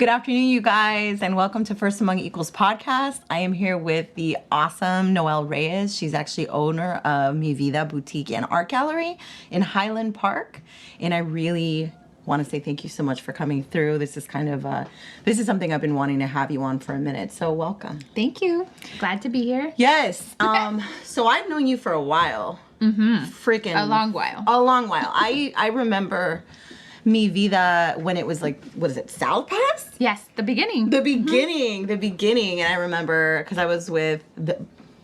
Good afternoon, you guys, and welcome to First Among Equals podcast. I am here with the awesome Noelle Reyes. She's actually owner of Vida Boutique and Art Gallery in Highland Park. And I really want to say thank you so much for coming through. This is something I've been wanting to have you on for a minute. So welcome. Thank you. Glad to be here. Yes. So I've known you for a while. Freaking A long while. A long while. I remember Vida when it was like, what is it, South Pass? Yes, the beginning. The beginning. And I remember because I was with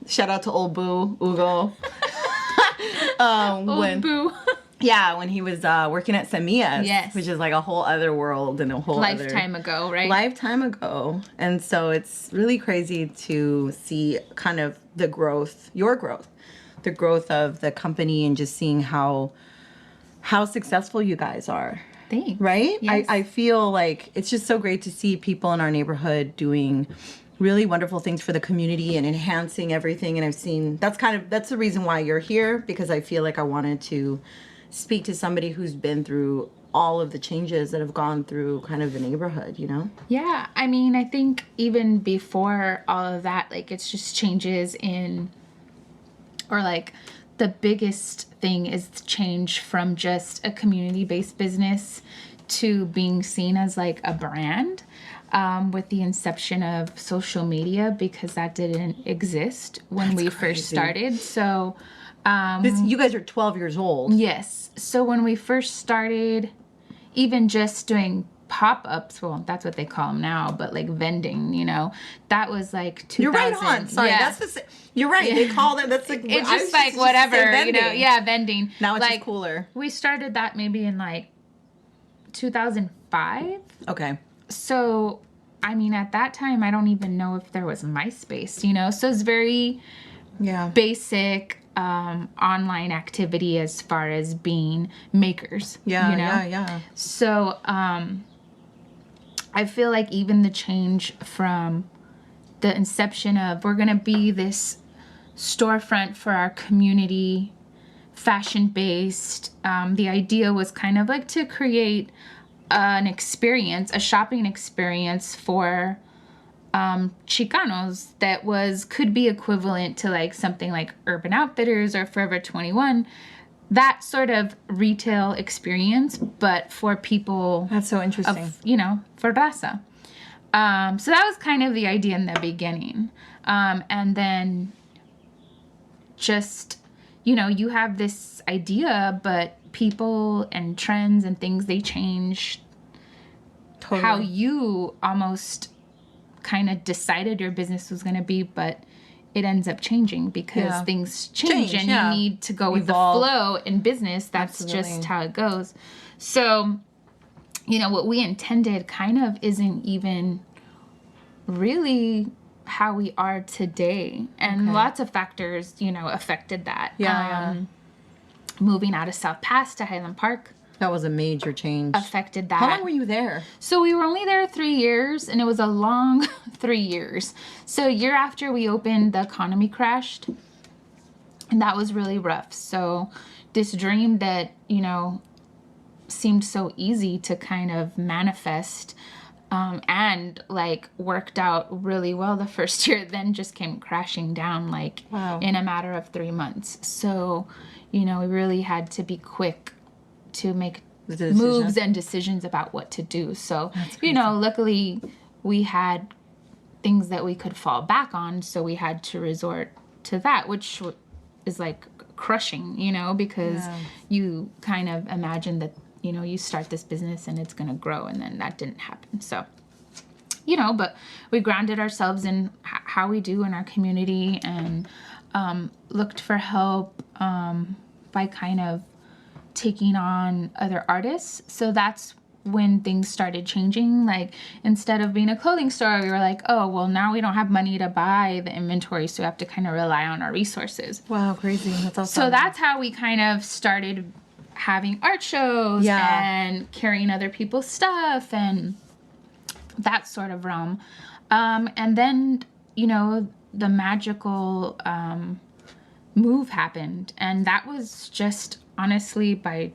shout out to old Boo Ugo. Boo. Yeah, when he was working at Semillas, yes, which is like a whole other world and a whole lifetime ago, right? Lifetime ago. And so it's really crazy to see kind of the growth, the growth of the company, and just seeing how successful you guys are. Thanks. Right? Yes. I feel like it's just so great to see people in our neighborhood doing really wonderful things for the community and enhancing everything. And I've seen that's the reason why you're here, because I feel like I wanted to speak to somebody who's been through all of the changes that have gone through kind of the neighborhood, you know? Yeah. I mean, I think even before all of that, like, it's just changes the biggest thing is change from just a community-based business to being seen as like a brand, with the inception of social media, because that didn't exist when we first started. So you guys are 12 years old. Yes. So when we first started, even just doing pop-ups, well, that's what they call them now, but like vending, that was like 2000. You're right on. Sorry, yeah. You're right. They call them, that's like, it's just like whatever, vending. Yeah, vending. Now it's like, just cooler. We started that maybe in like 2005. Okay. So, I mean, at that time, I don't even know if there was MySpace, so it's very basic online activity as far as being makers. Yeah. So, I feel like even the change from the inception of we're going to be this storefront for our community, fashion-based, the idea was kind of like to create a shopping experience for Chicanos that could be equivalent to like something like Urban Outfitters or Forever 21. That sort of retail experience, but for people. That's so interesting. For raza. So that was kind of the idea in the beginning. And then just, you have this idea, but people and trends and things, they change. Totally. How you almost kind of decided your business was going to be, but it ends up changing because things change and you need to go with Evolve. The flow in business. That's Absolutely. Just how it goes. So, what we intended kind of isn't even really how we are today. And lots of factors, affected that. Moving out of South Pass to Highland Park. That was a major change. Affected that. How long were you there? So we were only there 3 years, and it was a long 3 years. So a year after we opened, the economy crashed, and that was really rough. So this dream that, seemed so easy to kind of manifest, and like worked out really well the first year, then just came crashing down in a matter of 3 months. So, we really had to be quick to make moves and decisions about what to do. So, luckily we had things that we could fall back on. So we had to resort to that, which is like crushing, because you kind of imagine that, you start this business and it's going to grow, and then that didn't happen. So, but we grounded ourselves in how we do in our community, and looked for help by kind of taking on other artists. So that's when things started changing. Like, instead of being a clothing store, we were like, oh, well, now we don't have money to buy the inventory, so we have to kind of rely on our resources. Wow, crazy. That's awesome. So that's how we kind of started having art shows and carrying other people's stuff and that sort of realm. And then, the magical move happened, and that was just honestly by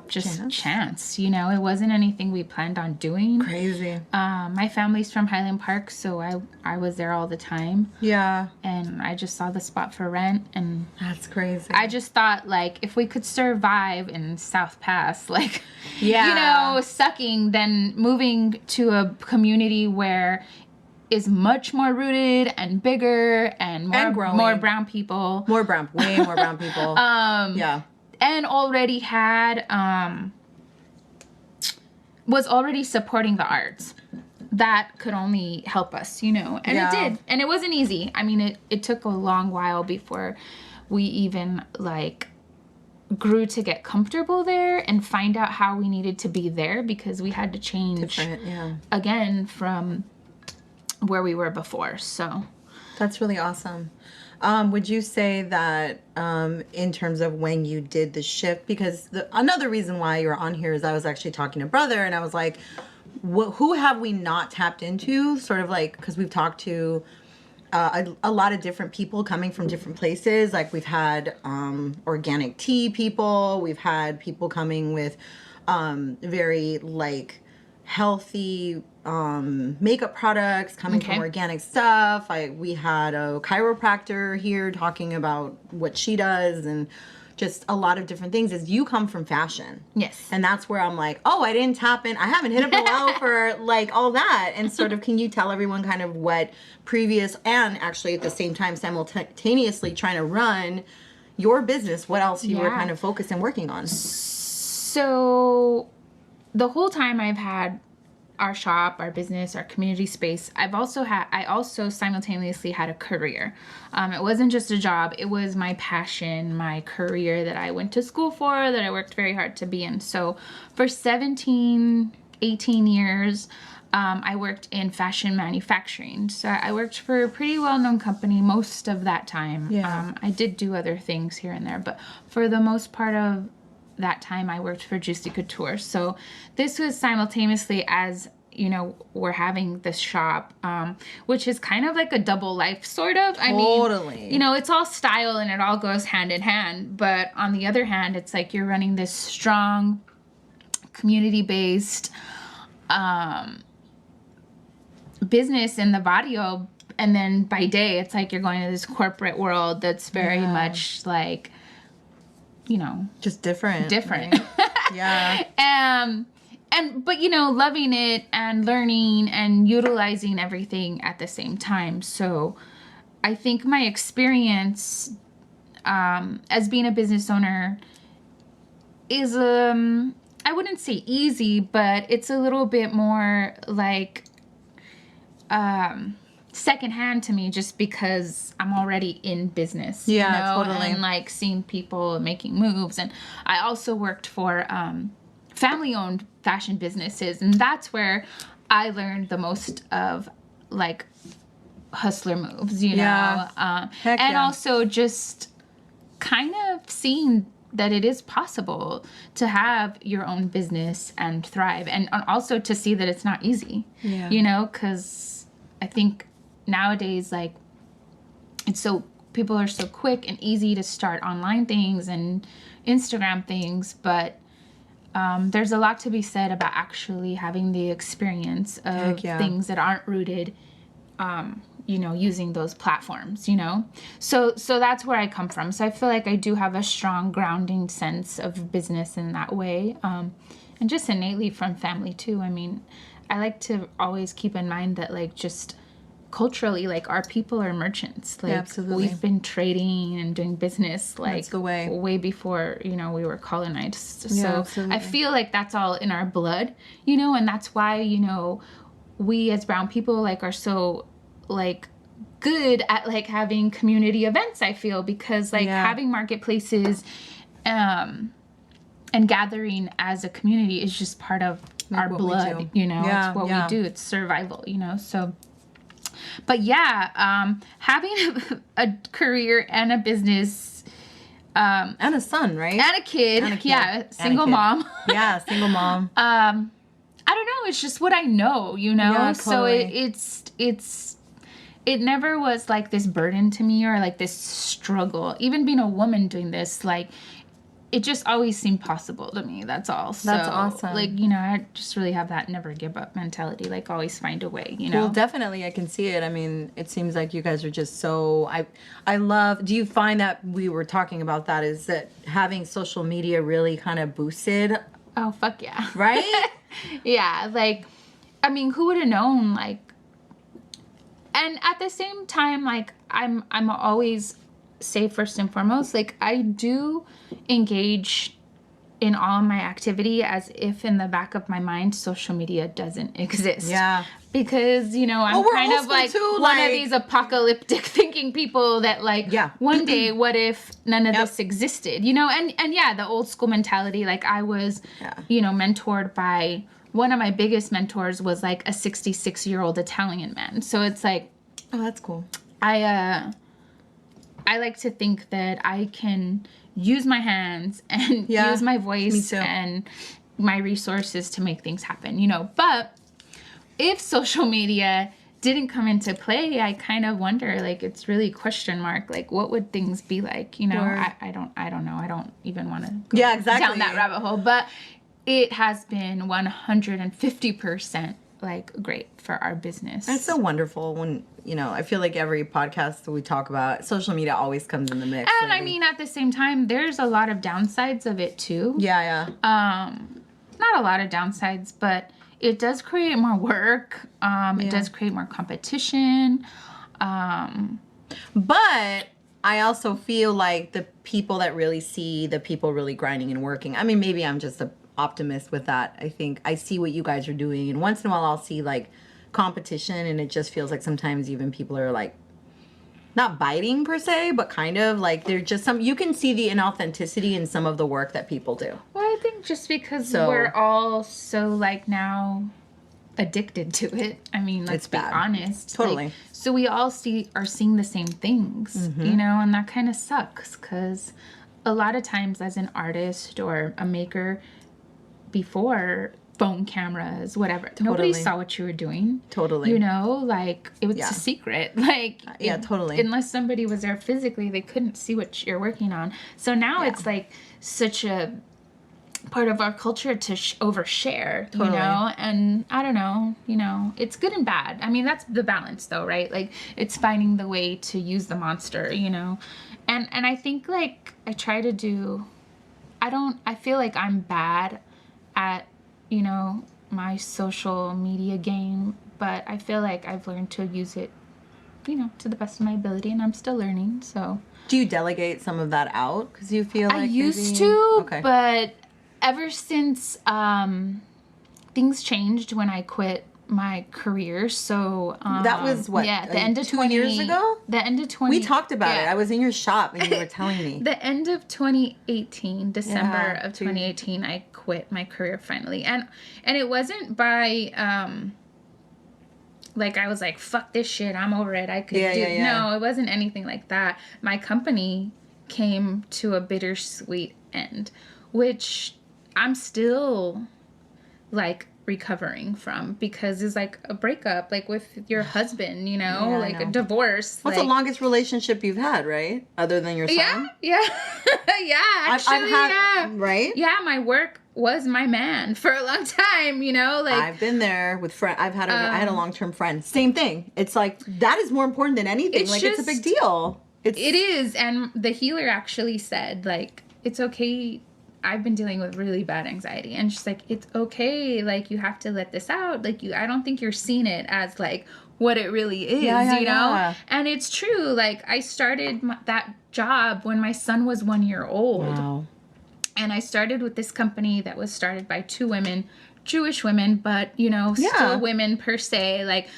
just chance, you know. It wasn't anything we planned on doing. Crazy. My family's from Highland Park, so I was there all the time. Yeah. And I just saw the spot for rent, and that's crazy. I just thought, like, if we could survive in South Pass, like, yeah, you know, sucking, then moving to a community where is much more rooted and bigger and more brown people. Way more brown people. Yeah. And already had, was already supporting the arts. That could only help us, you know, and it did. And it wasn't easy. I mean, it took a long while before we even, like, grew to get comfortable there and find out how we needed to be there, because we had to change again from where we were before. So that's really awesome. Would you say that in terms of when you did the shift, because another reason why you're on here is I was actually talking to brother, and I was like, who have we not tapped into? Sort of like, because we've talked to a lot of different people coming from different places. Like, we've had organic tea people. We've had people coming with very, like, healthy makeup products coming from organic stuff. We had a chiropractor here talking about what she does, and just a lot of different things. Is you come from fashion. Yes. And that's where I'm like, oh, I didn't tap in. I haven't hit up Noelle for, like, all that. And sort of, can you tell everyone kind of what previous, and actually at the same time simultaneously trying to run your business, what else you were kind of focused and working on? So the whole time I've had our shop, our business, our community space, I also simultaneously had a career. It wasn't just a job, it was my passion, my career that I went to school for, that I worked very hard to be in. So for 17, 18 years, I worked in fashion manufacturing. So I worked for a pretty well-known company most of that time. Yeah. I did do other things here and there, but for the most part of that time I worked for Juicy Couture. So this was simultaneously as, you know, we're having this shop, which is kind of like a double life, sort of. I mean, you know, it's all style and it all goes hand in hand. But on the other hand, it's like you're running this strong community-based business in the barrio, and then by day it's like you're going to this corporate world that's very much like, you know, just different. Right? But, you know, loving it and learning and utilizing everything at the same time. So I think my experience as being a business owner is, I wouldn't say easy, but it's a little bit more like secondhand to me, just because I'm already in business. Yeah, you know? totally. And like seeing people making moves. And I also worked for family-owned fashion businesses, and that's where I learned the most of, like, hustler moves, you know? And also just kind of seeing that it is possible to have your own business and thrive, and also to see that it's not easy, you know, because I think nowadays, like, people are so quick and easy to start online things and Instagram things, but there's a lot to be said about actually having the experience of things that aren't rooted, you know, using those platforms, you know? So that's where I come from. So I feel like I do have a strong grounding sense of business in that way. And just innately from family too. I mean, I like to always keep in mind that, like, just culturally, like, our people are merchants. Like, we've been trading and doing business, like, way before, you know, we were colonized. So I feel like that's all in our blood, you know, and that's why, you know, we as brown people, like, are so, like, good at, like, having community events, I feel, because, like, having marketplaces and gathering as a community is just part of our blood, you know? It's what we do. It's survival, you know? So, but having a career and a business, and a son, right? And a kid. Single mom. Single mom. I don't know. It's just what I know, you know? Yeah, totally. So it never was like this burden to me or like this struggle. Even being a woman doing this, like, it just always seemed possible to me. That's all. That's awesome. Like, you know, I just really have that never give up mentality. Like, always find a way, you know? Well, definitely, I can see it. I mean, it seems like you guys are just so. I love. Do you find that we were talking about that? Is that having social media really kind of boosted? Oh, fuck yeah. Right? Yeah. Like, I mean, who would have known? Like, and at the same time, like, I'm always say first and foremost, like, I do engage in all my activity as if in the back of my mind social media doesn't exist. Yeah. Because, you know, I'm kind of like too, one of these apocalyptic thinking people that like, one day, what if none of this existed? You know, and yeah, the old school mentality, like I was, you know, mentored by, one of my biggest mentors was like a 66-year-old Italian man. So it's like, oh, that's cool. I like to think that I can use my hands and use my voice and my resources to make things happen, you know. But if social media didn't come into play, I kind of wonder, like, it's really question mark, like, what would things be like, you know? I don't know. I don't even want to go down that rabbit hole. But it has been 150% like great for our business. It's so wonderful when, you know, I feel like every podcast that we talk about, social media always comes in the mix. And I mean, at the same time, there's a lot of downsides of it too. Yeah. Not a lot of downsides, but it does create more work. It does create more competition. But I also feel like the people that really see the people really grinding and working. I mean, maybe I'm just a optimist with that. I think I see what you guys are doing, and once in a while I'll see like competition, and it just feels like sometimes even people are like not biting per se, but kind of like they're just you can see the inauthenticity in some of the work that people do. Well, I think just because we're all so like now addicted to it. I mean, let's be honest. Totally. Like, so we all are seeing the same things, you know, and that kind of sucks because a lot of times as an artist or a maker, before phone cameras, whatever, nobody saw what you were doing. Totally. You know, like it was a secret. Like totally. Unless somebody was there physically, they couldn't see what you're working on. So now it's like such a part of our culture to overshare, you know? And I don't know, you know, it's good and bad. I mean, that's the balance though, right? Like it's finding the way to use the monster, you know? And I think like I try to do, I feel like I'm bad at, you know, my social media game, but I feel like I've learned to use it, you know, to the best of my ability, and I'm still learning. So do you delegate some of that out because you feel like I used to, but ever since things changed when I quit my career, so that was what, the end of 2 years ago. The end of 20. We talked about it. I was in your shop and you were telling me. The end of 2018, December of 2018, I quit my career finally, and it wasn't by like I was like, fuck this shit, I'm over it. I could do no, it wasn't anything like that. My company came to a bittersweet end, which I'm still like recovering from, because it's like a breakup, like with your husband, you know, like a divorce. What's the longest relationship you've had, right? Other than your son? Yeah. Actually, right? Yeah, my work was my man for a long time, you know, like I've been there with friends. I had a long-term friend. Same thing. It's like that is more important than anything. Like it's a big deal. It is, and the healer actually said like it's okay. I've been dealing with really bad anxiety, and she's like, it's okay, like you have to let this out, like I don't think you're seeing it as like what it really is, you know? And it's true, like I started that job when my son was 1 year old. Wow. And I started with this company that was started by 2 women, Jewish women, but you know, still women per se, like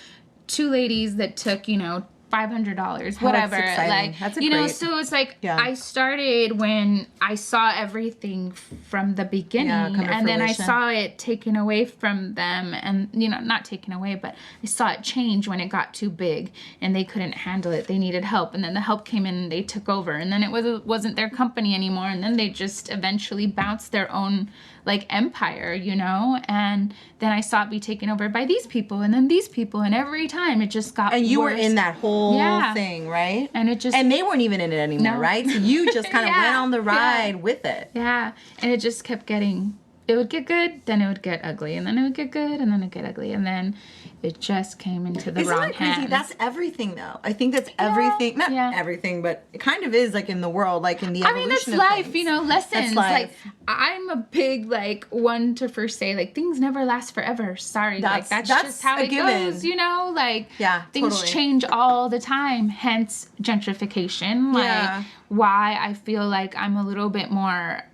2 ladies that took, you know, $500, whatever. Like, that's you know, so it's like I started when I saw everything from the beginning, and then I saw it taken away from them, and you know, not taken away, but I saw it change when it got too big and they couldn't handle it. They needed help, and then the help came in and they took over, and then it wasn't their company anymore, and then they just eventually bounced their own like empire, you know, and then I saw it be taken over by these people and then these people, and every time it just got and you worse. were in that whole whole Yeah. thing, right? And it just... And they weren't even in it anymore, No. right? So you just kind of Yeah. went on the ride Yeah. with it. Yeah. And it just kept getting... It would get good, then it would get ugly, and then it would get good, and then it would get ugly, and then it just came into the Isn't wrong that crazy? hands. That's everything, though. I think that's everything. Not Yeah. everything, but it kind of is, like, in the world, like, in the evolution that's of life, things. you know, lessons. That's life. Like, I'm a big, like, one to first say, like, things never last forever. Sorry. That's just how it goes, you know? Like, things totally. change all the time, hence gentrification. Like, why I feel like I'm a little bit more...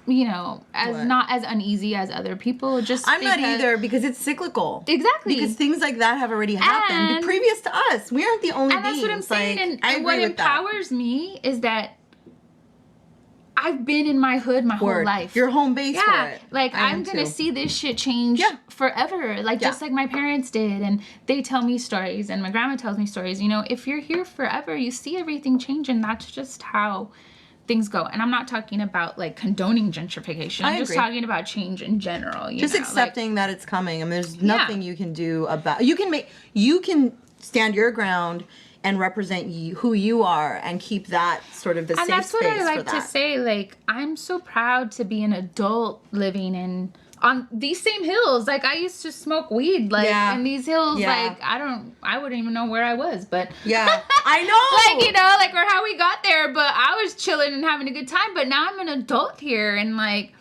you know, not as uneasy as other people. Just I'm not either, because it's cyclical. Exactly. Because things like that have already happened previous to us. We aren't the only beings. And that's what I'm saying. Like, and I agree what with empowers me is that I've been in my hood my whole life. You're home base for it. Like, I'm going to see this shit change forever. Like, just like my parents did. And they tell me stories. And my grandma tells me stories. You know, if you're here forever, you see everything change. And that's just how... things go. And I'm not talking about, like, condoning gentrification. I'm just talking about change in general. You know? Accepting that it's coming. I mean, there's nothing you can do about... You can stand your ground and represent who you are and keep that sort of the safe space. And that's what I like to say. Like, I'm so proud to be an adult living on these same hills. Like, I used to smoke weed, like, in these hills. Like, I wouldn't even know where I was, but... Yeah, I know! Like, you know, like, or how we got there, but I was chilling and having a good time, but now I'm an adult here, and, like,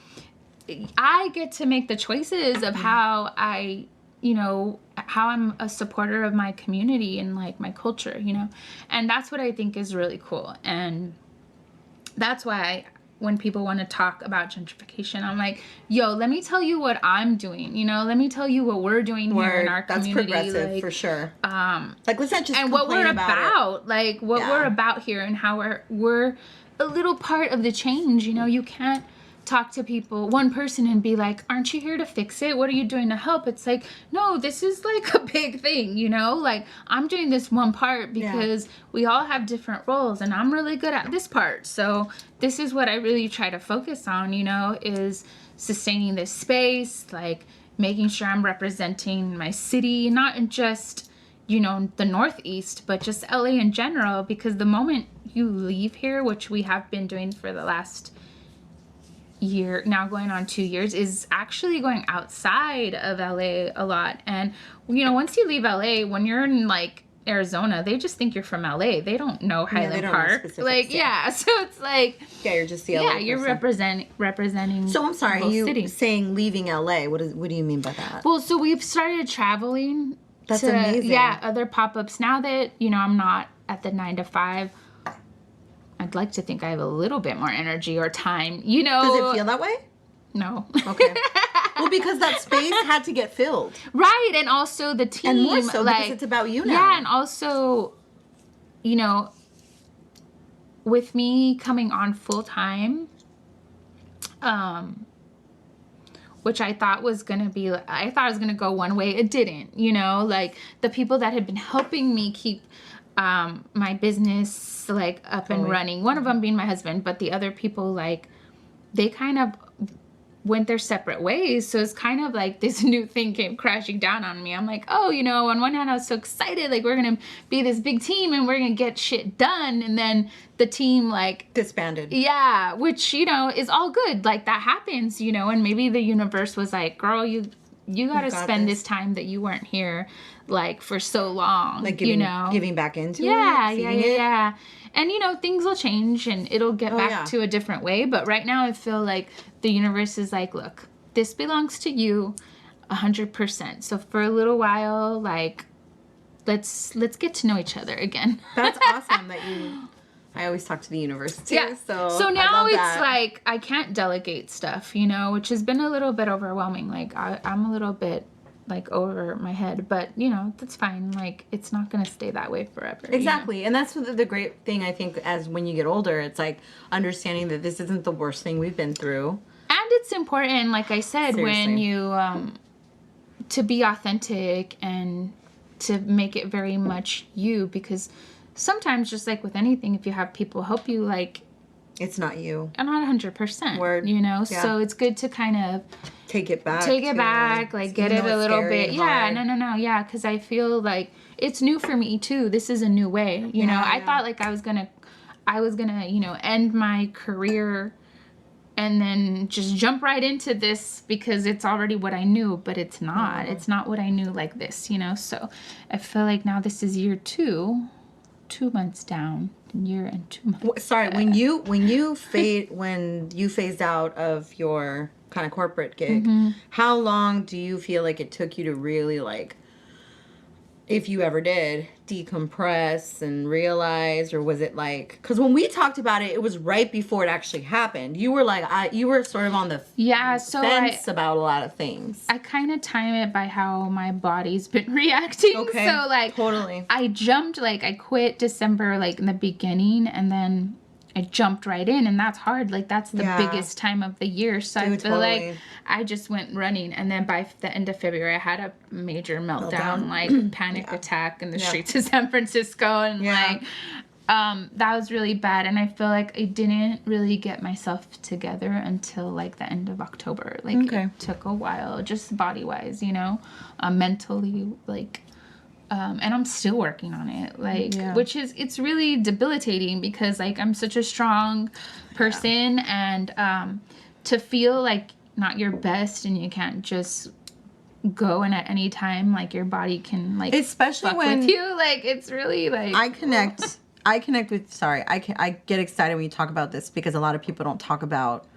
I get to make the choices of how I, you know, how I'm a supporter of my community and, like, my culture, you know? And that's what I think is really cool, and that's why when people want to talk about gentrification, I'm like, yo, let me tell you what I'm doing. You know, let me tell you what we're doing here in our community. That's progressive, like, for sure. Like, let's not just and what we're about, like what we're about here, and how we're a little part of the change. You know, you can't talk to people, one person, and be like, aren't you here to fix it? What are you doing to help? It's like, no, this is like a big thing, you know? Like, I'm doing this one part because we all have different roles, and I'm really good at this part. So this is what I really try to focus on, you know, is sustaining this space, like making sure I'm representing my city, not in just, you know, the Northeast, but just LA in general, because the moment you leave here, which we have been doing for the last year, now going on 2 years, is actually going outside of LA a lot. And, you know, once you leave LA, when you're in, like, Arizona, they just think you're from LA. They don't know Highland Park. Like, so it's like... Yeah, you're just the LA person. You're representing. So, I'm sorry, you cities. saying leaving LA, what do you mean by that? Well, so we've started traveling. That's amazing. Yeah, other pop-ups. Now that, you know, I'm not at the 9 to 5, I'd like to think I have a little bit more energy or time, you know. Does it feel that way? No. Okay. Well, because that space had to get filled. Right, and also the team. And more so, like, because it's about you now. Yeah, and also, you know, with me coming on full-time, which I thought was going to be, I thought it was going to go one way. It didn't, you know. Like, the people that had been helping me keep my business, like, up and running, one of them being my husband, but the other people, like, they kind of went their separate ways. So it's kind of like this new thing came crashing down on me. I'm like, oh, you know, on one hand, I was so excited, like, we're going to be this big team and we're going to get shit done. And then the team, like, disbanded. Yeah, which, you know, is all good. Like, that happens, you know, and maybe the universe was like, girl, you got to spend this time that you weren't here, like, for so long, like, giving, you know, giving back into it. Yeah. And, you know, things will change and it'll get back to a different way. But right now I feel like the universe is like, look, this belongs to you 100%. So for a little while, like, let's get to know each other again. That's awesome that I always talk to the universe too. Yeah. So now it's like, I can't delegate stuff, you know, which has been a little bit overwhelming. Like, I'm a little bit, like, over my head, but, you know, that's fine. Like, it's not going to stay that way forever. Exactly. You know? And that's the great thing, I think, as when you get older, it's like understanding that this isn't the worst thing we've been through. And it's important, like I said, when you, to be authentic and to make it very much you, because sometimes, just like with anything, if you have people help you, like, It's not you. Not 100%. Word. You know, Yeah. so it's good to kind of Take it back. like get it a little bit. Yeah, no. Yeah, because I feel like it's new for me too. This is a new way. You know, I thought like I was gonna, you know, end my career and then just jump right into this because it's already what I knew, but it's not. It's not what I knew like this, you know? So I feel like now this is year 2 months down, year and 2 months. Sorry, when you phased out of your kind of corporate gig, how long do you feel like it took you to really like, if you ever did, decompress and realize, or was it like, because when we talked about it, it was right before it actually happened. You were like, you were sort of on the fence about a lot of things. I kind of time it by how my body's been reacting. Okay, so like totally. I jumped, like I quit December, like in the beginning, and then I jumped right in, and that's hard. Like that's the biggest time of the year. So I feel like I just went running, and then by the end of February, I had a major meltdown, like panic attack in the streets of San Francisco, and like that was really bad. And I feel like I didn't really get myself together until like the end of October. Like it took a while, just body wise, you know, mentally, like. And I'm still working on it, like, which is, it's really debilitating because like I'm such a strong person and to feel like not your best and you can't just go and at any time like your body can like especially fuck when with you, like it's really like I connect with, sorry, I get excited when you talk about this because a lot of people don't talk about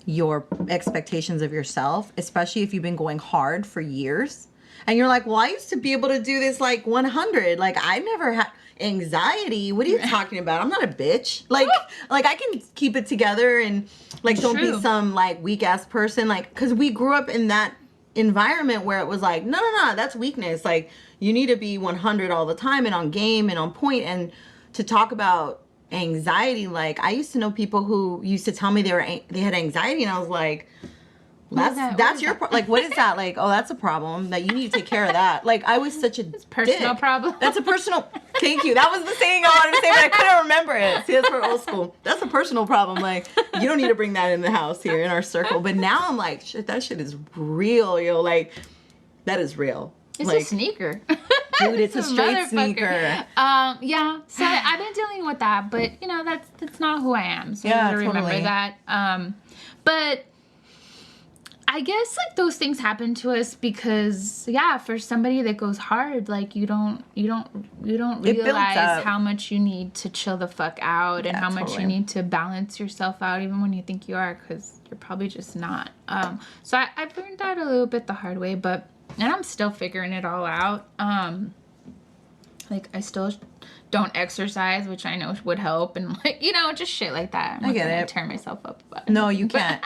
your expectations of yourself, especially if you've been going hard for years. And you're like, well, I used to be able to do this like 100. Like I never had anxiety. What are you talking about? I'm not a bitch. Like I can keep it together and like don't be some like weak ass person. Like, cause we grew up in that environment where it was like, no, that's weakness. Like you need to be 100 all the time and on game and on point. And to talk about anxiety, like I used to know people who used to tell me they had anxiety, and I was like, that's your like, what is that? Like, oh, that's a problem that you need to take care of that. Like I was such a personal problem. That's a personal. Thank you. That was the saying I wanted to say, but I couldn't remember it. See, that's for old school. That's a personal problem. Like you don't need to bring that in the house here in our circle. But now I'm like, shit, that shit is real, yo. Like that is real. It's like, a sneaker. Dude, it's a straight sneaker. Yeah. So I've been dealing with that, but you know, that's not who I am. So I remember that. But I guess like those things happen to us because for somebody that goes hard, like you don't realize how much you need to chill the fuck out and how much you need to balance yourself out even when you think you are, because you're probably just not. So I've learned that a little bit the hard way, and I'm still figuring it all out. Like I still don't exercise, which I know would help, and like, you know, just shit like that. I get it. Tear myself up about it. No, you can't.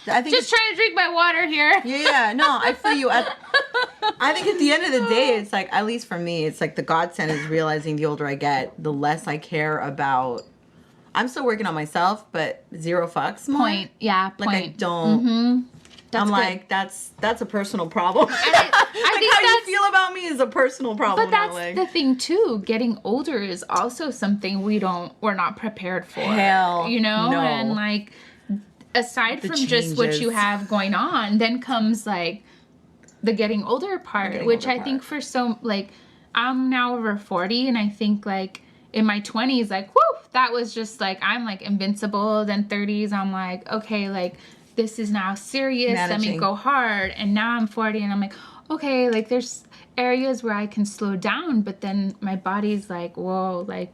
I think just trying to drink my water here. Yeah, no, I feel you. I think at the end of the day, it's like, at least for me, it's like the godsend is realizing the older I get, the less I care about. I'm still working on myself, but zero fucks more. Point. Like I don't. I'm good. Like that's a personal problem. I think how you feel about me is a personal problem. But that's the thing too. Getting older is also something we're not prepared for. Hell, you know, no. And like, aside from just what you have going on, then comes like the getting older part, which I think for like, I'm now over 40, and I think like in my 20s, like, whoo, that was just like, I'm like invincible. Then 30s, I'm like, okay, like this is now serious. Let me go hard. And now I'm 40 and I'm like, okay, like there's areas where I can slow down, but then my body's like, whoa, like,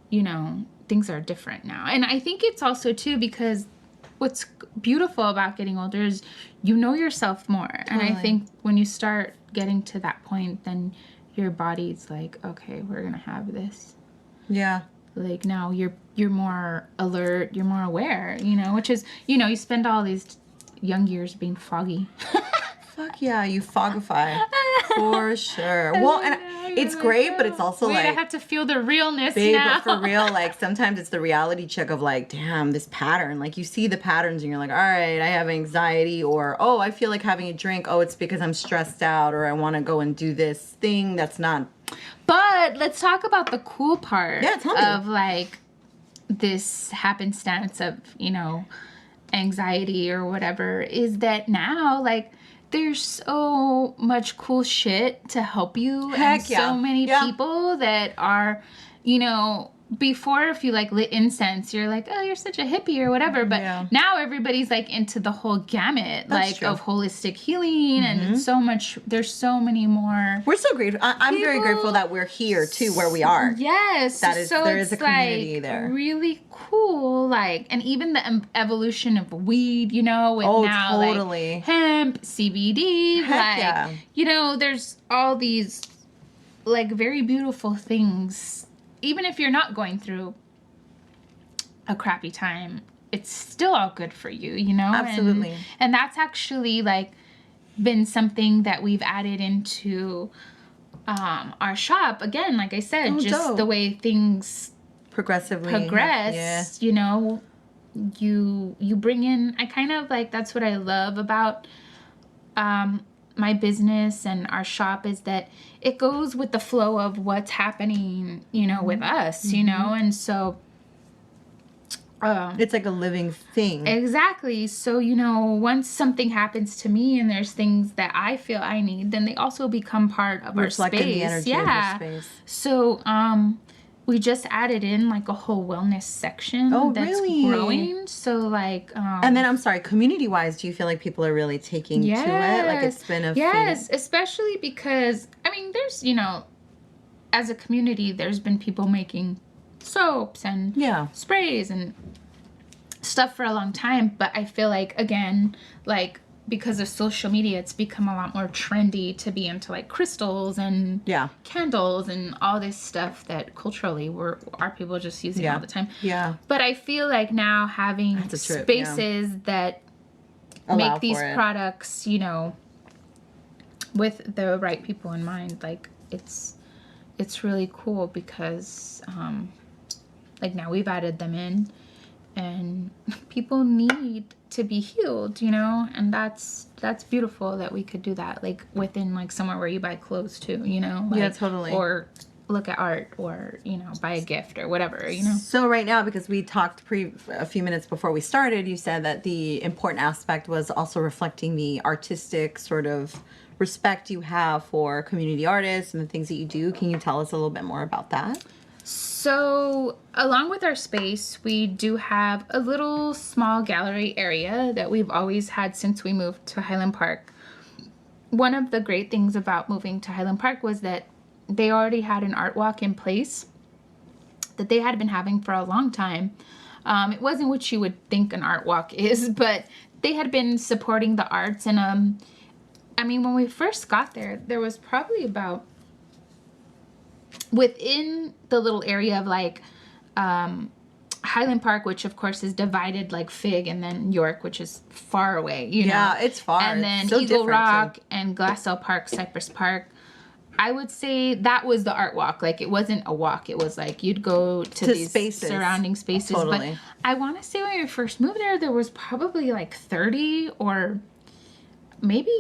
you know, things are different now. And I think it's also too because what's beautiful about getting older is you know yourself more. And I think when you start getting to that point, then your body's like, okay, we're going to have this. Yeah. Like now you're more alert, you're more aware, you know, which is, you know, you spend all these young years being foggy. Fuck yeah, you fogify. For sure. Well, and it's great, but it's also like, I have to feel the realness babe, now. but for real, like sometimes it's the reality check of like, damn, this pattern. Like you see the patterns and you're like, all right, I have anxiety, or oh, I feel like having a drink. Oh, it's because I'm stressed out, or I want to go and do this thing that's not. But let's talk about the cool part tell me. of like this happenstance of, you know, anxiety or whatever, is that now, like, there's so much cool shit to help you. Heck and yeah. so many Yeah. people that are, you know, before, if you like lit incense, you're like, oh, you're such a hippie or whatever. But Yeah. now everybody's like into the whole gamut, That's like true. of holistic healing, and it's so much. There's so many more. We're so grateful. I'm very grateful that we're here too, where we are. Yes, That is, so there is a it's, community like, there. really cool, like, and even the evolution of weed, you know, with Oh, now totally. like hemp, CBD, Heck like, yeah. you know, there's all these like very beautiful things. Even if you're not going through a crappy time, it's still all good for you, you know? Absolutely. And that's actually like been something that we've added into our shop. Again, like I said, Oh, just dope. the way things Progressively. progress, Yeah. you know, you bring in, I kind of like, that's what I love about my business and our shop, is that it goes with the flow of what's happening, you know, with us, you know, and so It's like a living thing. exactly. So, you know, once something happens to me and there's things that I feel I need, then they also become part of our space. Reflecting the energy of your space. So, we just added in like a whole wellness section that's really? growing. So like, And then I'm sorry, community wise, do you feel like people are really taking to it? Like it's been a yes, especially because I mean, there's, you know, as a community, there's been people making soaps and Yeah. sprays and stuff for a long time, but I feel like, again, like, because of social media, it's become a lot more trendy to be into like crystals and Yeah. candles and all this stuff that culturally our people just using Yeah. all the time. Yeah. But I feel like now having That's a trip, yeah. spaces that Allow make these for it. products, you know, with the right people in mind, like it's really cool because like now we've added them in and people need to be healed, you know, and that's beautiful that we could do that, like within like somewhere where you buy clothes too, you know, like, Yeah, totally. or look at art, or, you know, buy a gift or whatever, you know. So right now, because we talked a few minutes before we started, you said that the important aspect was also reflecting the artistic sort of respect you have for community artists and the things that you do. Can you tell us a little bit more about that? So, along with our space, we do have a little small gallery area that we've always had since we moved to Highland Park. One of the great things about moving to Highland Park was that they already had an art walk in place that they had been having for a long time. It wasn't what you would think an art walk is, but they had been supporting the arts. And I mean, when we first got there, there was probably about, within the little area of like Highland Park, which of course is divided like Fig, and then York, which is far away, you know. Yeah, it's far. And It's then so Eagle different, Rock too. and Glassell Park, Cypress Park. I would say that was the art walk. Like, it wasn't a walk. It was like you'd go to these spaces. surrounding spaces. Totally. But I want to say when we first moved there was probably like 30 or maybe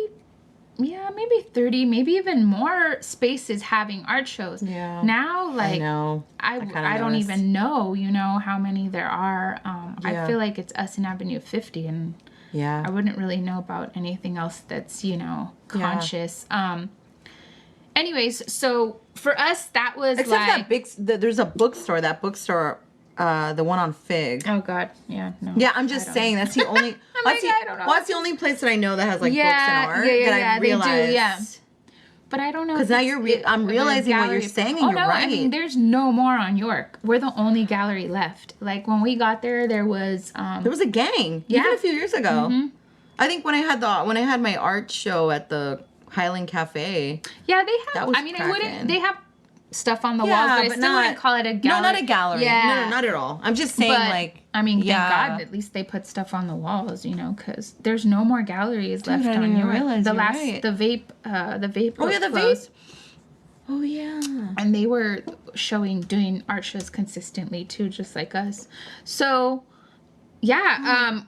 30, maybe even more spaces having art shows. Yeah. Now, like, I know. I kinda don't noticed. even know, you know, how many there are. Yeah. I feel like it's us in Avenue 50, and Yeah. I wouldn't really know about anything else that's, you know, Yeah. conscious. Anyways, so for us, that was Except like, there's a bookstore. That bookstore, the one on Fig. oh God, yeah, no. Yeah, I'm just saying that's the only. like, I don't know. Well, that's the only place that I know that has like Yeah, books and art yeah, that yeah, I they do, realized. yeah. But I don't know. Because now I'm realizing what you're saying, and you're I right. mean, there's no more on York. We're the only gallery left. Like, when we got there, there was There was a gang Yeah. even a few years ago. I think when I had my art show at the Highland Cafe. yeah, they have. That was I mean, cracking. they have stuff on the Yeah, walls, but I but still wouldn't call it a gallery. No, not a gallery. Yeah, No, not at all. I'm just saying, But, like, I mean, yeah. thank God at least they put stuff on the walls, you know, because there's no more galleries left I didn't on even York. realize The you're last, right. the vape Oh, yeah, was the closed. vape. Oh yeah. And they were doing art shows consistently too, just like us. So, yeah,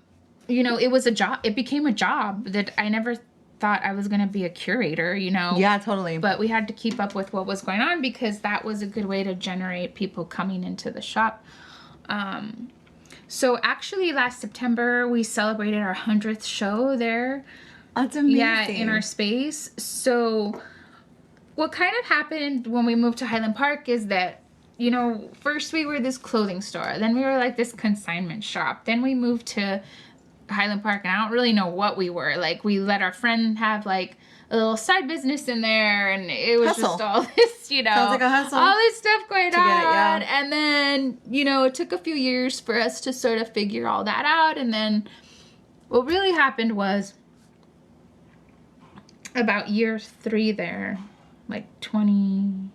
you know, it was a job. It became a job that I never thought I was going to be a curator, you know. Yeah, totally. But we had to keep up with what was going on because that was a good way to generate people coming into the shop. So actually last September we celebrated our 100th show there. That's amazing. Yeah, in our space. So what kind of happened when we moved to Highland Park is that, you know, first we were this clothing store, then we were like this consignment shop, then we moved to Highland Park, and I don't really know what we were. Like, we let our friend have like a little side business in there, and it was just all this, you know, sounds like a hustle. All this stuff going on. Yeah. And then, you know, it took a few years for us to sort of figure all that out. And then what really happened was about year 3 there, like 20,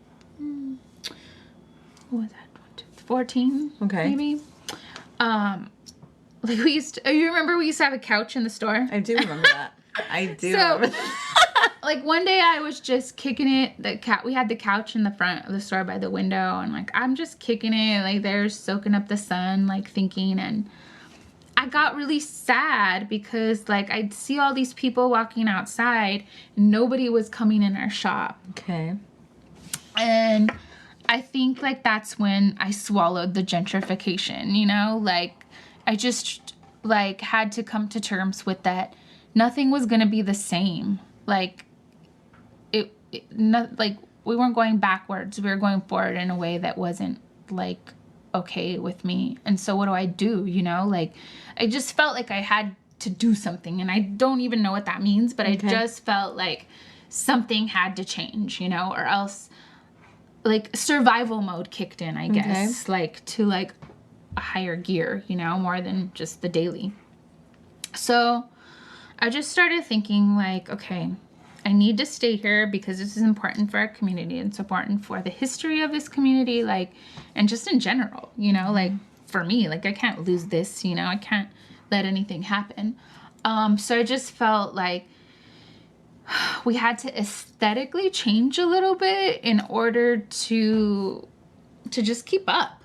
what was that? 14, okay, maybe. Like we used to, you remember we used to have a couch in the store? I do remember that. I do remember that. Like one day I was just kicking it. We had the couch in the front of the store by the window, and like I'm just kicking it, like they're soaking up the sun, like thinking, and I got really sad because like I'd see all these people walking outside, and nobody was coming in our shop. Okay. And I think like that's when I swallowed the gentrification, you know, like I just like had to come to terms with that. Nothing was going to be the same. Like like we weren't going backwards. We were going forward in a way that wasn't like okay with me. And so what do? You know, like I just felt like I had to do something, and I don't even know what that means, but I just felt like something had to change, you know, or else like survival mode kicked in, I guess, like to like a higher gear, you know, more than just the daily. So I just started thinking like, okay, I need to stay here because this is important for our community. It's important for the history of this community, like, and just in general, you know, like for me, like I can't lose this, you know, I can't let anything happen. So I just felt like we had to aesthetically change a little bit in order to just keep up.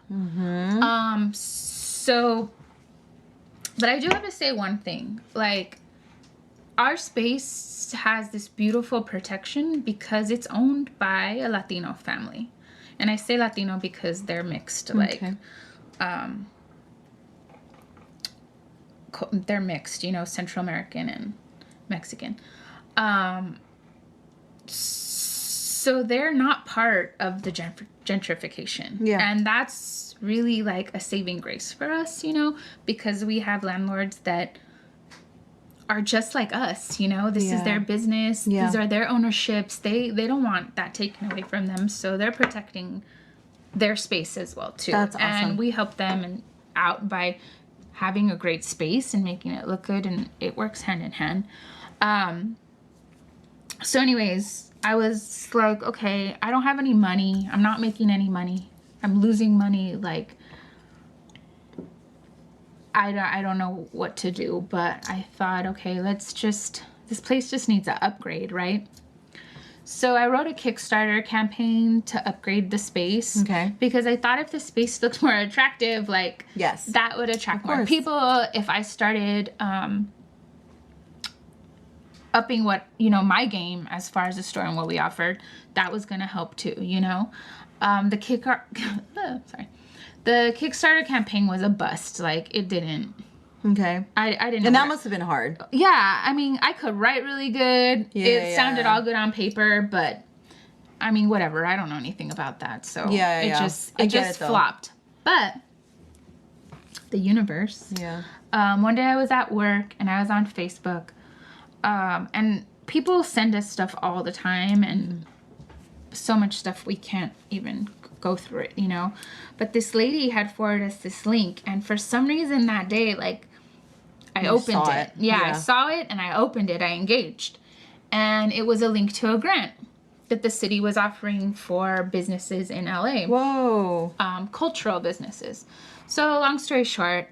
So, but I do have to say one thing, like our space has this beautiful protection because it's owned by a Latino family. And I say Latino because they're mixed, like, they're mixed, you know, Central American and Mexican. So they're not part of the gentrification. Yeah. And that's really like a saving grace for us, you know, because we have landlords that are just like us, you know, this is their business. These are their ownerships. They don't want that taken away from them. So they're protecting their space as well too. That's awesome. And we help them out by having a great space and making it look good, and it works hand in hand. So anyways, I was like, okay, I don't have any money. I'm not making any money. I'm losing money. Like, I don't know what to do, but I thought, okay, this place just needs an upgrade, right? So I wrote a Kickstarter campaign to upgrade the space. Okay. Because I thought if the space looked more attractive, like, that would attract more people. If I started, upping what, you know, my game as far as the store and what we offered, that was going to help too, you know. The Kickstarter campaign was a bust. Like, it didn't. Okay. I didn't know. And that must have been hard. Yeah. I mean, I could write really good. It sounded all good on paper, but I mean, whatever. I don't know anything about that. So it just flopped. But the universe. Yeah. One day I was at work and I was on Facebook. And people send us stuff all the time, and so much stuff we can't even go through it, you know. But this lady had forwarded us this link, and for some reason that day, like, I opened it. Yeah, I saw it and I opened it. I engaged, and it was a link to a grant that the city was offering for businesses in LA. Whoa. Cultural businesses. So long story short,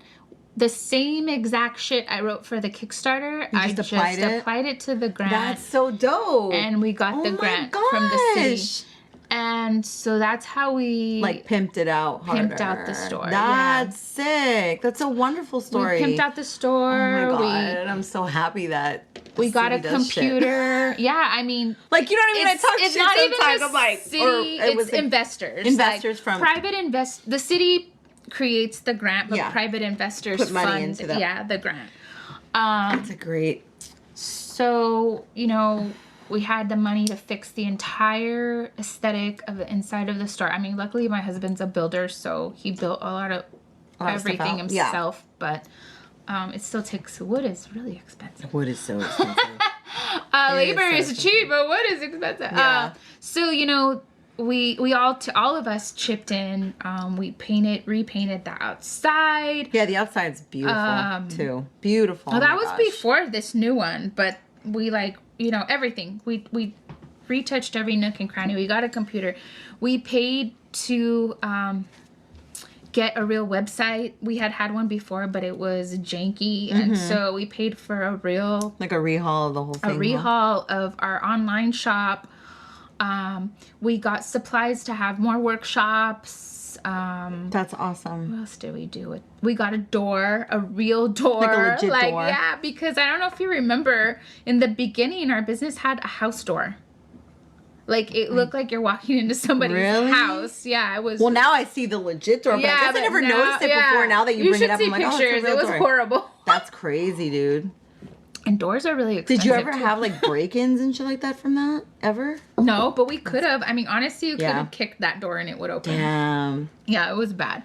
the same exact shit I wrote for the Kickstarter, I just applied it to the grant. That's so dope. And we got the grant from the city. And so that's how we like pimped it out harder. Pimped out the store. That's sick. That's a wonderful story. We pimped out the store. Oh my God. I'm so happy that we got a computer. Yeah, I mean, like, you know what I mean? I talk shit sometimes. I'm like, city, it's investors. Investors, like, from private the city creates the grant, but Yeah. private investors Put money fund into that. the grant. That's a great. So, we had the money to fix the entire aesthetic of the inside of the store. I mean, luckily my husband's a builder, so he built a lot of everything out. Yeah. himself, but it still takes, wood is really expensive. Wood is so expensive. Labor so is cheap, but wood is expensive. Yeah. So, we all of us chipped in. We repainted the outside. Yeah, the outside's beautiful too. Beautiful. Well, Oh that my was gosh. before this new one, but we everything. We retouched every nook and cranny. We got a computer. We paid to get a real website. We had one before, but it was janky, and so we paid for a real Like a rehaul of the whole thing. a rehaul of our online shop. We got supplies to have more workshops. That's awesome. What else did we do? We got a door, a real door. Like a legit door. Yeah, because I don't know if you remember, in the beginning, our business had a house door. Like, it looked like you're walking into somebody's Really? house. Yeah, it was. Well, now I see the legit door, but I guess I never noticed it before. Now that you bring it up, I'm like, oh, it's a real It was door. horrible. That's crazy, dude. And doors are really expensive. Did you ever too. have like break-ins and shit like that from that? Ever? No, but we could have. I mean, honestly, you could Yeah. have kicked that door and it would open. Damn. Yeah, it was bad.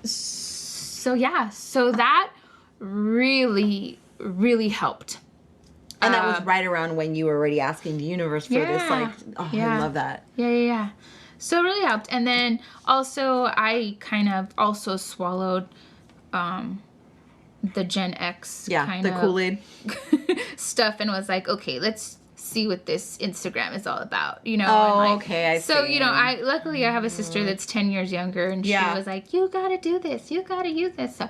So that really, really helped. And that was right around when you were already asking the universe for this. Like, oh, I love that. Yeah. So it really helped. And then also, I kind of also swallowed the Gen X kind the of Kool-Aid stuff and was like, okay, let's see what this Instagram is all about, Oh, and like, okay, I so see. luckily I have a sister that's 10 years younger, and she was like, you gotta do this, you gotta use this. So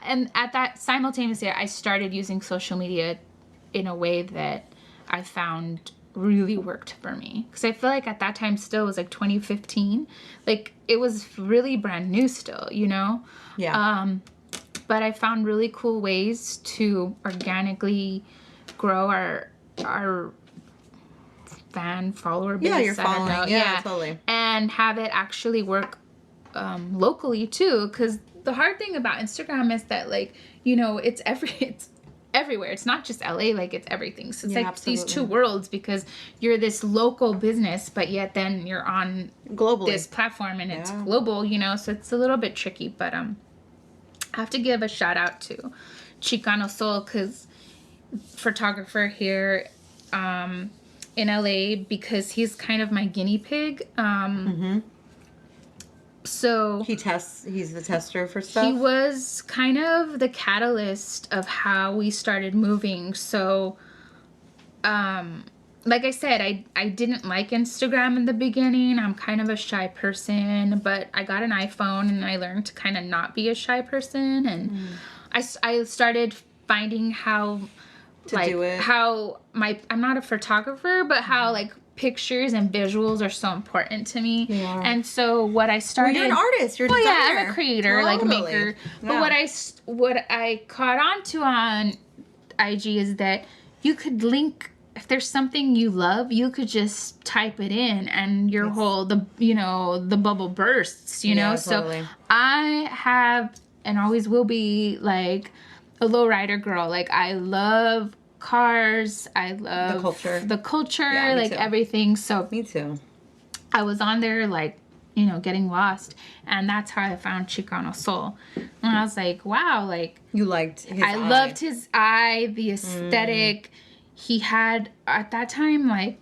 and at that simultaneously, I started using social media in a way that I found really worked for me, because I feel like at that time still was like 2015, like it was really brand new still, but I found really cool ways to organically grow our fan follower base. Yeah, you're following. I don't know. Yeah, totally. And have it actually work locally too, because the hard thing about Instagram is that, like, it's everywhere. It's not just LA, like it's everything. So it's like absolutely. these two worlds, because you're this local business, but yet then you're on globally this platform and it's global, so it's a little bit tricky. But I have to give a shout out to Chicano Soul, because photographer here in LA, because he's kind of my guinea pig. So he's the tester for stuff. he was kind of the catalyst of how we started moving. So like I said, I didn't like Instagram in the beginning. I'm kind of a shy person, but I got an iPhone and I learned to kind of not be a shy person, and I started finding how do it. I'm not a photographer, but how like pictures and visuals are so important to me. Yeah. And so what I started, You're an artist, you're a designer. I'm a creator, like maker. But what I caught on to on IG is that you could link, if there's something you love, you could just type it in and your the bubble bursts, Yeah, So totally. I have and always will be like a lowrider girl. Like, I love cars. I love the culture, Yeah, me like too. everything. So Me too. I was on there, like, getting lost, and that's how I found Chicano Soul. And I was like, wow, like, You liked his I loved his eye, the aesthetic. He had at that time, like,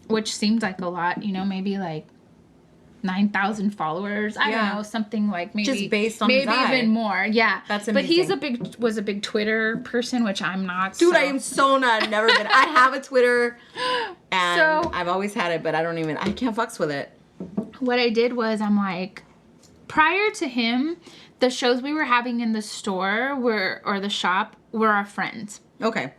which seemed like a lot, maybe like 9,000 followers. I don't know, something like maybe just based on his eye. even more. Yeah, That's But he's amazing. was a big Twitter person, which I'm not. Dude, so. I am so not. Never been. I have a Twitter, and So- I've always had it, but I can't fucks with it. What I did was, I'm like, prior to him, the shows we were having in the store or the shop were our friends. Okay.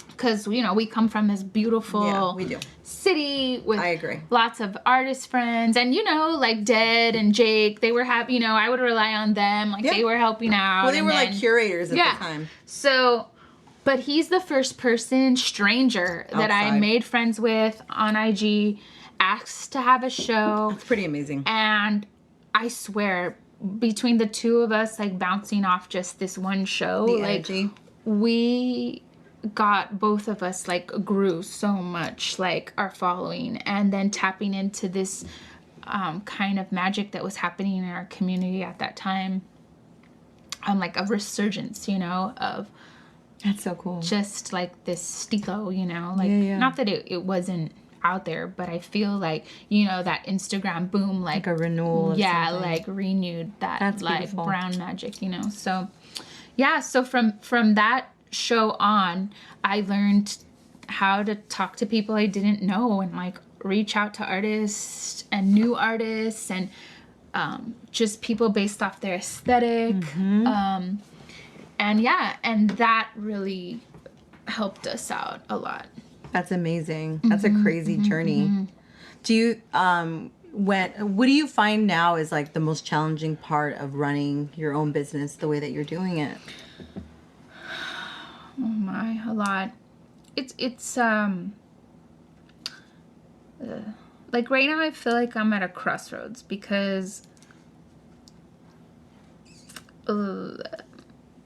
Because, we come from this beautiful Yeah, we do. city with I agree. lots of artist friends. And, like Dead and Jake, they were I would rely on them. Like, they were helping out. Well, they and were then, like curators at the time. So, but he's the first stranger that I Outside. made friends with on IG, asked to have a show. It's pretty amazing. And I swear, between the two of us, like bouncing off just this one show, The like energy. we got, both of us like grew so much, like our following, and then tapping into this kind of magic that was happening in our community at that time. Like a resurgence, you know, of That's so cool. just like this stilo, you know, like Yeah. not that it wasn't out there, but I feel like, you know, that Instagram boom, like a renewal of something. like renewed that. That's like beautiful. brown magic, you know. So yeah, so from that show on, I learned how to talk to people I didn't know, and like reach out to artists and new artists, and just people based off their aesthetic. And yeah, and that really helped us out a lot. That's amazing. That's a crazy journey. Do you what do you find now is like the most challenging part of running your own business the way that you're doing it? Oh my, a lot. It's like right now I feel like I'm at a crossroads, because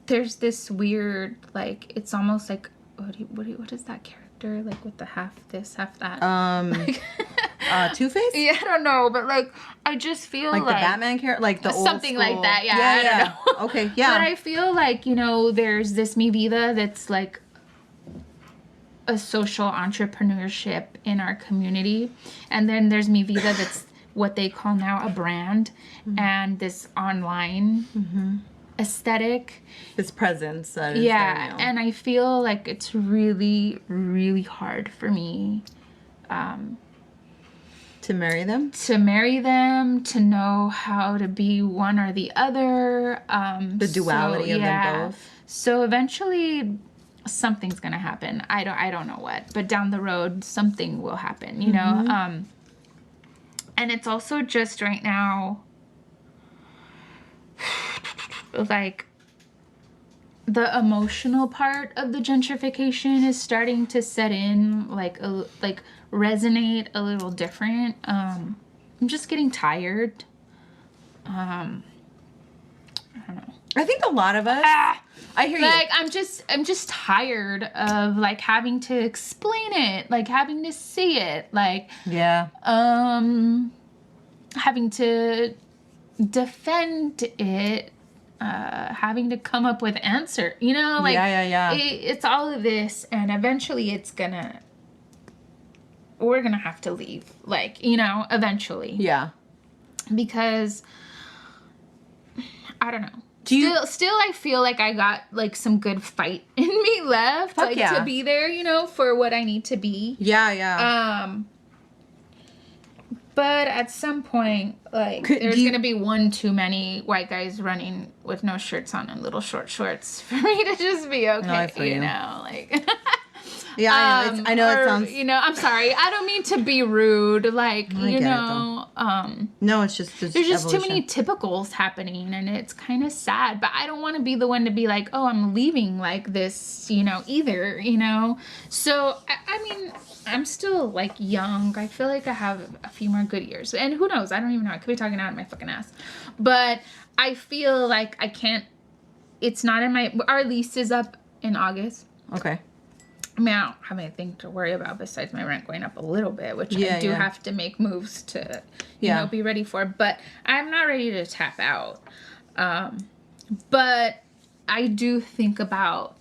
there's this weird, like, it's almost like what is that character, like with the half this, half that? Two-Face? Yeah, I don't know, but like I just feel Like the Batman character, like the old something school. like that. Yeah, I don't know. Okay, yeah. But I feel like, you know, there's this Mi Vida that's like a social entrepreneurship in our community, and then there's Mi Vida that's what they call now a brand, and this online aesthetic. This presence. That is Yeah, very real. and I feel like it's really, really hard for me To marry them? to marry them, to know how to be one or the other. The duality of them both. So eventually something's gonna happen. I don't know what, but down the road something will happen, you know? And it's also just right now, like, the emotional part of the gentrification is starting to set in, like resonate a little different. I'm just getting tired. I don't know. I think a lot of us. I hear Like, you. I'm just tired of like having to explain it, like having to see it, like Yeah. having to defend it, having to come up with answer, you know, like Yeah. it's all of this, and eventually we're gonna have to leave, like, you know, eventually. Yeah. Because I don't know. Do you- Still I feel like I got like some good fight in me left, Fuck like yeah. to be there, you know, for what I need to be. Yeah. But at some point, like, there's gonna be one too many white guys running with no shirts on and little short shorts for me to just be okay, I feel you. know, like. Yeah, I know it sounds. You know, I'm sorry. I don't mean to be rude. Like, I you get it, know, No, it's just there's just too evolution. many typicals happening, and it's kind of sad. But I don't want to be the one to be like, oh, I'm leaving like this, you know, either, you know. So, I mean, I'm still like young. I feel like I have a few more good years. And who knows? I don't even know. I could be talking out of my fucking ass. But I feel like I can't, it's not in my, our lease is up in August. Okay. I mean, I don't have anything to worry about besides my rent going up a little bit, which I do Yeah. have to make moves to, you Yeah. know, be ready for. But I'm not ready to tap out. But I do think about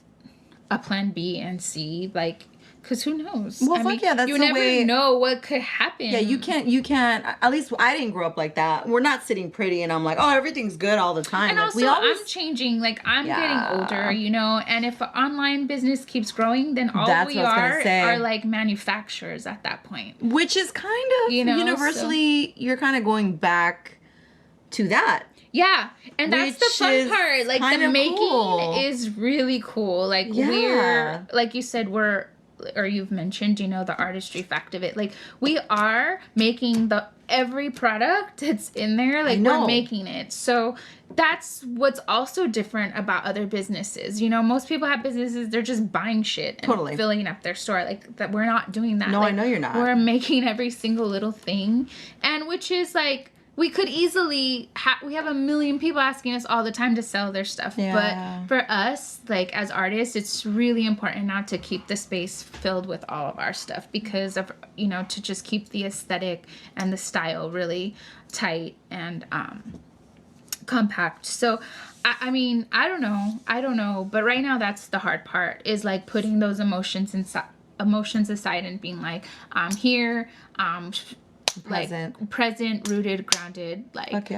a plan B and C, like, because who knows? Well, fuck yeah, that's you the never way- know what could happen. Yeah, you can't, at least I didn't grow up like that. We're not sitting pretty and I'm like, oh, everything's good all the time. And like, also, we always, I'm changing. Like, I'm Yeah. getting older, you know, and if online business keeps growing, then all That's we what I was gonna say. are like manufacturers at that point. which is kind of, You know, universally, you're kind of going back to that. Yeah, and that's the Which fun is part. Like, the kinda making cool. is really cool. Like, Yeah. we're, like you said, or you've mentioned, you know, the artistry fact of it. Like, we are making every product that's in there, like, know. we're making it. So that's what's also different about other businesses. You know, most people have businesses, they're just buying shit and Totally. filling up their store. Like, that we're not doing that. No, I Like, know you're not. We're making every single little thing, and which is like we could easily we have a million people asking us all the time to sell their stuff. Yeah. But for us, like as artists, it's really important not to keep the space filled with all of our stuff because of, you know, to just keep the aesthetic and the style really tight and compact. So I mean, I don't know, but right now that's the hard part, is like putting those emotions aside and being like, I'm here, present, rooted, grounded, like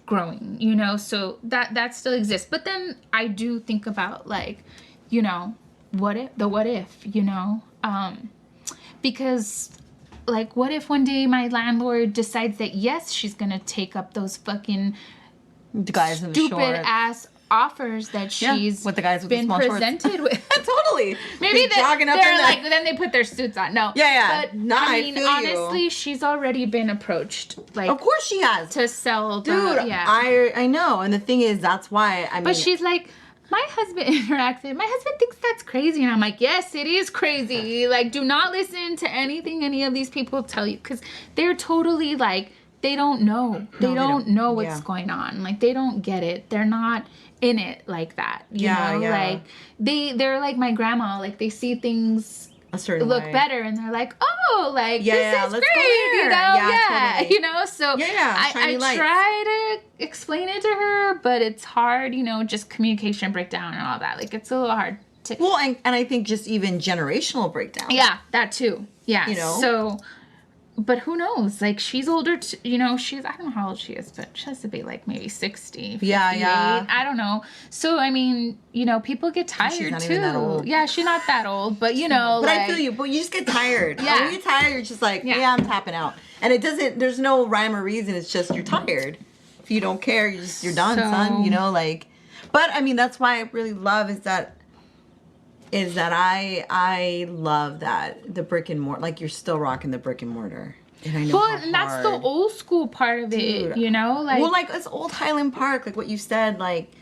growing, you know. So that still exists. But then I do think about, like, you know, what if, you know, because like, what if one day my landlord decides that yes, she's gonna take up those fucking the guys in the stupid shorts. Ass offers that she's with the guys with been the small presented shorts. with. Totally. Maybe they're like, then they put their suits on. No. Yeah. But no, I mean, feel honestly, you. she's already been approached. Like, of course she has. To sell the, dude, yeah. I know. And the thing is, that's why, I mean. But she's like, my husband thinks that's crazy. And I'm like, yes, it is crazy. Like, do not listen to anything any of these people tell you. Because they're totally like, they don't know. They don't know what's going on. Like, they don't get it. They're not in it like that. You know? Like, they're like my grandma. Like, they see things a certain look way. better, and they're like, oh, like, this is let's great. Go there. You know? Totally. You know? So I try to explain it to her, but it's hard, you know, just communication breakdown and all that. Like, it's a little hard to. Well, and I think just even generational breakdown. Yeah, that too. Yeah. You know? So. But who knows? Like, she's older, you know, I don't know how old she is, but she has to be like maybe 60, 58. Yeah. I don't know. So, I mean, you know, people get tired she's not too. Even that old. Yeah, she's not that old, but you know. But like, I feel you, but you just get tired. Yeah. When you get tired, you're just like, I'm tapping out. And there's no rhyme or reason. It's just you're tired. If you don't care, you're done, son. You know, like, but I mean, that's why I really love is that I love that the brick and mortar, like you're still rocking the brick and mortar. And I know and that's the old school part of it, you know? Like, well, like it's old Highland Park, like what you said, like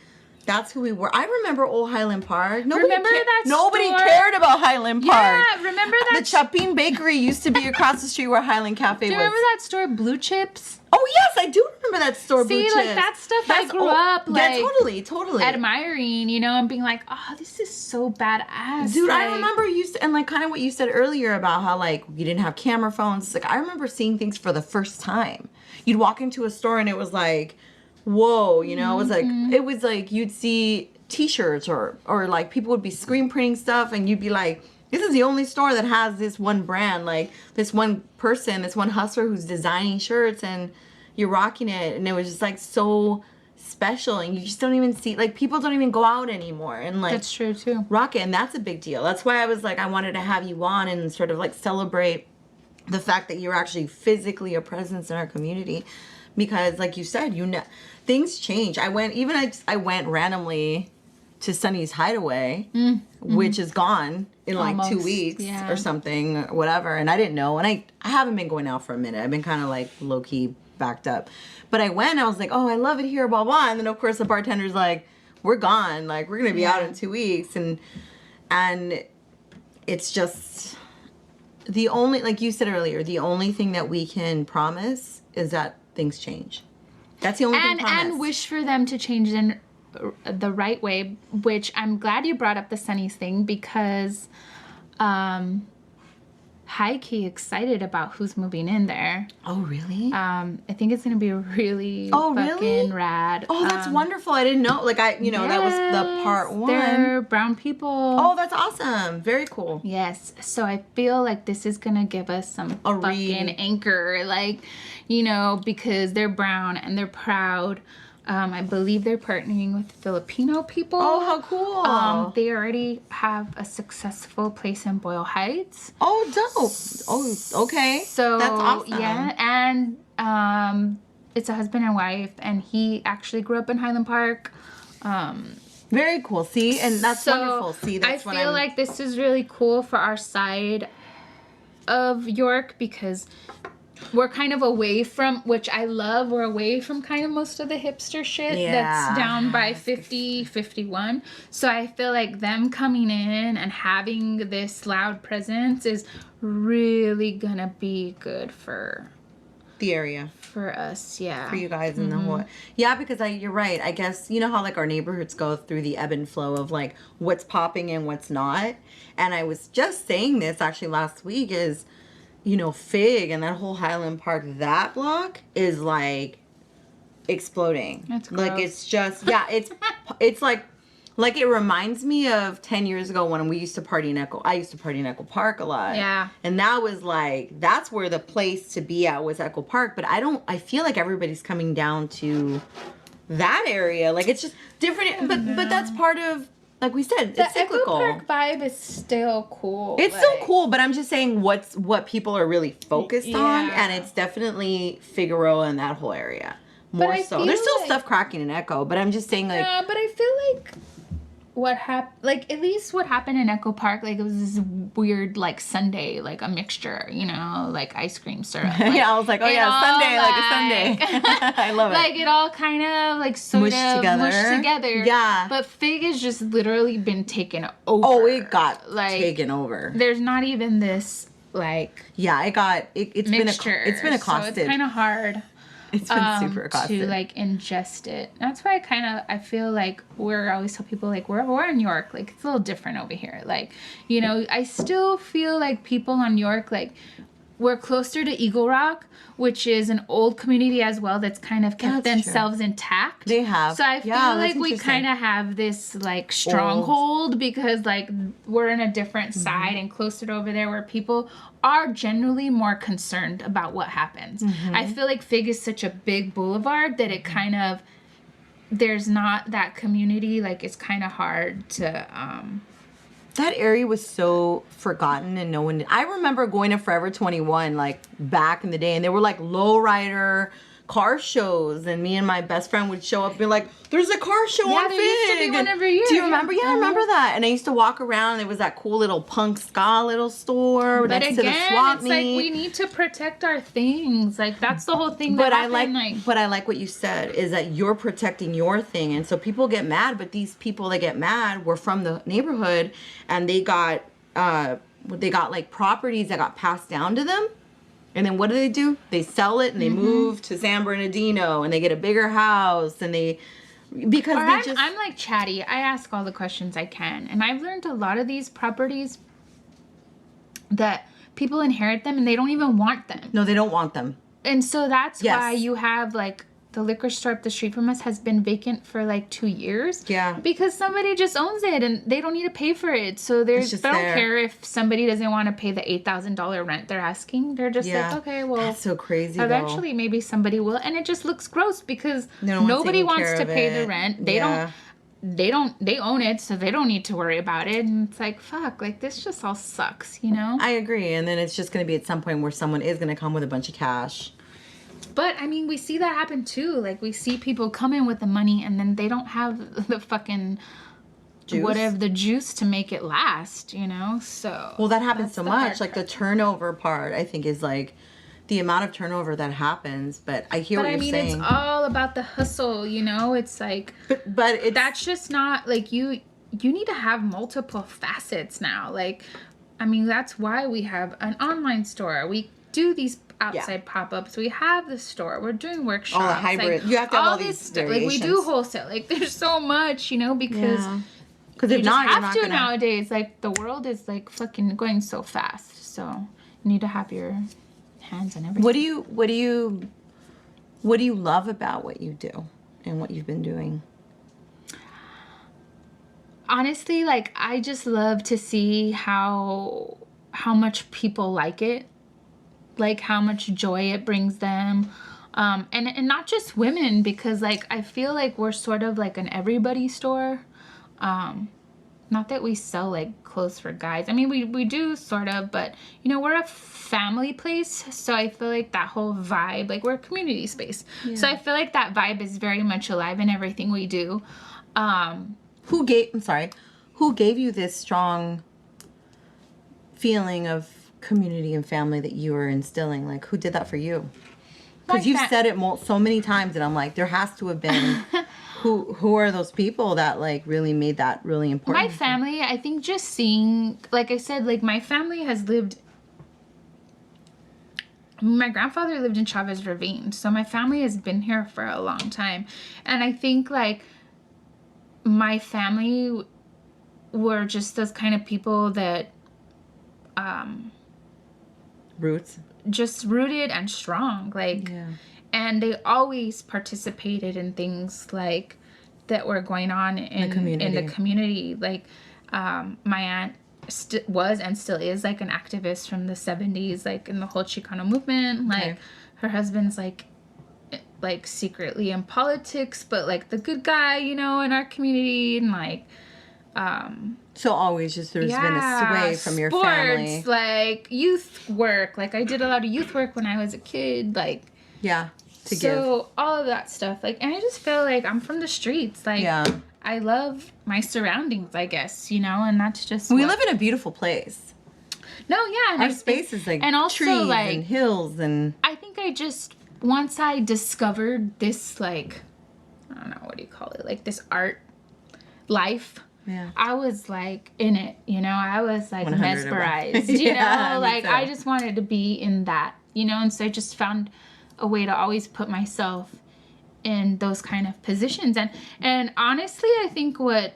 that's who we were. I remember old Highland Park. Nobody cared about Highland Park. Yeah, remember that? The Chapin Bakery used to be across the street where Highland Cafe was. Do you remember that store, Blue Chips? Oh, yes, I do remember that store, Blue Chips. See, like, that stuff I grew up, like... Yeah, totally. Admiring, you know, and being like, oh, this is so badass. Dude, like, I remember and like, kind of what you said earlier about how, like, you didn't have camera phones. Like, I remember seeing things for the first time. You'd walk into a store and it was like, whoa, you know? It was like you'd see T-shirts or like, people would be screen printing stuff and you'd be like... This is the only store that has this one brand, like this one person, this one hustler who's designing shirts and you're rocking it. And it was just like so special and you just don't even see, like people don't even go out anymore and like. That's true too. Rock it. And that's a big deal. That's why I was like, I wanted to have you on and sort of like celebrate the fact that you're actually physically a presence in our community. Because like you said, you know, things change. I went randomly to Sunny's Hideaway, which is gone in like almost, 2 weeks or something, or whatever. And I didn't know. And I haven't been going out for a minute. I've been kind of like low key backed up. But I went, I was like, oh, I love it here, blah, blah. And then of course the bartender's like, we're gone. Like we're going to be out in 2 weeks. And it's just the only, like you said earlier, the only thing that we can promise is that things change. That's the only thing promise. And wish for them to change in the right way, which I'm glad you brought up the Sunny's thing because high-key excited about who's moving in there. Oh, really? I think it's going to be really fucking rad. Oh, that's wonderful. I didn't know. Like, that was the part one. They're brown people. Oh, that's awesome. Very cool. Yes. So I feel like this is going to give us some fucking anchor, like, you know, because they're brown and they're proud. I believe they're partnering with Filipino people. Oh, how cool. They already have a successful place in Boyle Heights. Oh, dope. Oh, okay. So, that's awesome. Yeah, and it's a husband and wife, and he actually grew up in Highland Park. Very cool. See, and that's wonderful. See, that's I feel like this is really cool for our side of York because we're kind of away from, which I love, we're away from kind of most of the hipster shit that's down by 50, 51. So I feel like them coming in and having this loud presence is really gonna be good for the area. For us, yeah. For you guys in the whole... Yeah, because you're right. I guess, you know how, like, our neighborhoods go through the ebb and flow of, like, what's popping and what's not. And I was just saying this, actually, last week is, you know, Fig and that whole Highland Park, that block is, like, exploding. That's gross. Like, it's just... Yeah, it's like, it reminds me of 10 years ago when we used to party in I used to party in Echo Park a lot. Yeah. And that was like, that's where the place to be at was Echo Park. But I feel like everybody's coming down to that area. Like, it's just different. But that's part of, like we said, it's cyclical. The Echo Park vibe is still cool. It's still cool, but I'm just saying what people are really focused on. Yeah. And it's definitely Figueroa and that whole area. More so. There's still stuff cracking in Echo, but I'm just saying, like... Yeah, but I feel like... what happened, like, at least what happened in Echo Park, like, it was this weird, like, sundae, like, a mixture, you know, like, ice cream syrup. Like, yeah, I was like, oh, yeah, Sunday, like a Sunday. I love it. Like, it all kind of, like, sort mushed of mushed together. Yeah. But Fig has just literally been taken over. Oh, it got, like, taken over. There's not even this, like... Yeah, it's mixture. It's been accosted. So it's kind of hard. It's been super accosted. To, like, ingest it. That's why I feel like I always tell people, like, we're in York. Like, it's a little different over here. Like, you know, I still feel like people on York, like, we're closer to Eagle Rock, which is an old community as well that's kind of kept themselves intact. They have. So I feel like we kind of have this, like, stronghold because, like, we're in a different side and closer to over there where people are generally more concerned about what happens. I feel like Fig is such a big boulevard that it kind of, there's not that community. Like, it's kind of hard to... That area was so forgotten and no one... I remember going to Forever 21, like, back in the day, and there were, like, lowrider car shows, and me and my best friend would show up and be like, there's a car show on Fig. Yeah, there used to be one every year. Do you remember? Yeah, I remember that. And I used to walk around, and there was that cool little punk ska little store next to the swap meet. Like, we need to protect our things. Like, that's the whole thing but I like what you said, is that you're protecting your thing. And so people get mad, but these people that get mad were from the neighborhood, and they got like properties that got passed down to them. And then what do? They sell it and they move to San Bernardino and they get a bigger house and I'm like chatty. I ask all the questions I can. And I've learned a lot of these properties that people inherit them and they don't even want them. No, they don't want them. And so that's why you have, like, the liquor store up the street from us has been vacant for, like, 2 years. Yeah. Because somebody just owns it and they don't need to pay for it. So they don't care if somebody doesn't want to pay the $8,000 rent they're asking. They're just like, okay, well. That's so crazy, eventually, maybe somebody will. And it just looks gross because nobody wants to pay the rent. They own it, so they don't need to worry about it. And it's like, fuck, like, this just all sucks, you know? I agree. And then it's just going to be at some point where someone is going to come with a bunch of cash. But, I mean, we see that happen, too. Like, we see people come in with the money, and then they don't have the fucking juice. The juice to make it last, you know? So... Well, that happens so much. Like, the turnover part, I think, is, like, the amount of turnover that happens. But I hear what you're saying. But, I mean, it's all about the hustle, you know? It's like... But that's just not... Like, you need to have multiple facets now. Like, I mean, that's why we have an online store. We do these outside pop-ups. We have the store. We're doing workshops. All the hybrid. Like, you have to have all these stuff. Like, we do wholesale. Like, there's so much, you know, because if not, you have to nowadays. Like, the world is, like, fucking going so fast. So you need to have your hands on everything. What do you love about what you do and what you've been doing? Honestly, like, I just love to see how much people like it. Like, how much joy it brings them. And not just women, because, like, I feel like we're sort of like an everybody store. Not that we sell, like, clothes for guys. I mean, we do sort of, but, you know, we're a family place. So I feel like that whole vibe, like, we're a community space. Yeah. So I feel like that vibe is very much alive in everything we do. Who gave you this strong feeling of community and family that you were instilling? Like, who did that for you? Because you've said it so many times, and I'm like, there has to have been. Who are those people that, like, really made that really important? My family, I think, just seeing, like I said, like, my family has lived my grandfather lived in Chavez Ravine, so my family has been here for a long time. And I think, like, my family were just those kind of people that Roots. just rooted and strong, like, and they always participated in things like that were going on in the community. Like, my aunt was and still is, like, an activist from the 70s, like, in the whole Chicano movement. Like, her husband's like secretly in politics, but, like, the good guy, you know, in our community. And, like, so always just there's been a sway from your family. Like, youth work. Like, I did a lot of youth work when I was a kid. Like, all of that stuff. Like, and I just feel like I'm from the streets. Like, I love my surroundings, I guess, you know, and that's just we live in a beautiful place. No, yeah. And our space is, like, and also, trees like, and hills. And I think once I discovered this, like, I don't know, what do you call it? Like, this art life. Yeah. I was, like, in it, you know? I was, like, mesmerized, you know? Like, I just wanted to be in that, you know? And so I just found a way to always put myself in those kind of positions. And honestly, I think what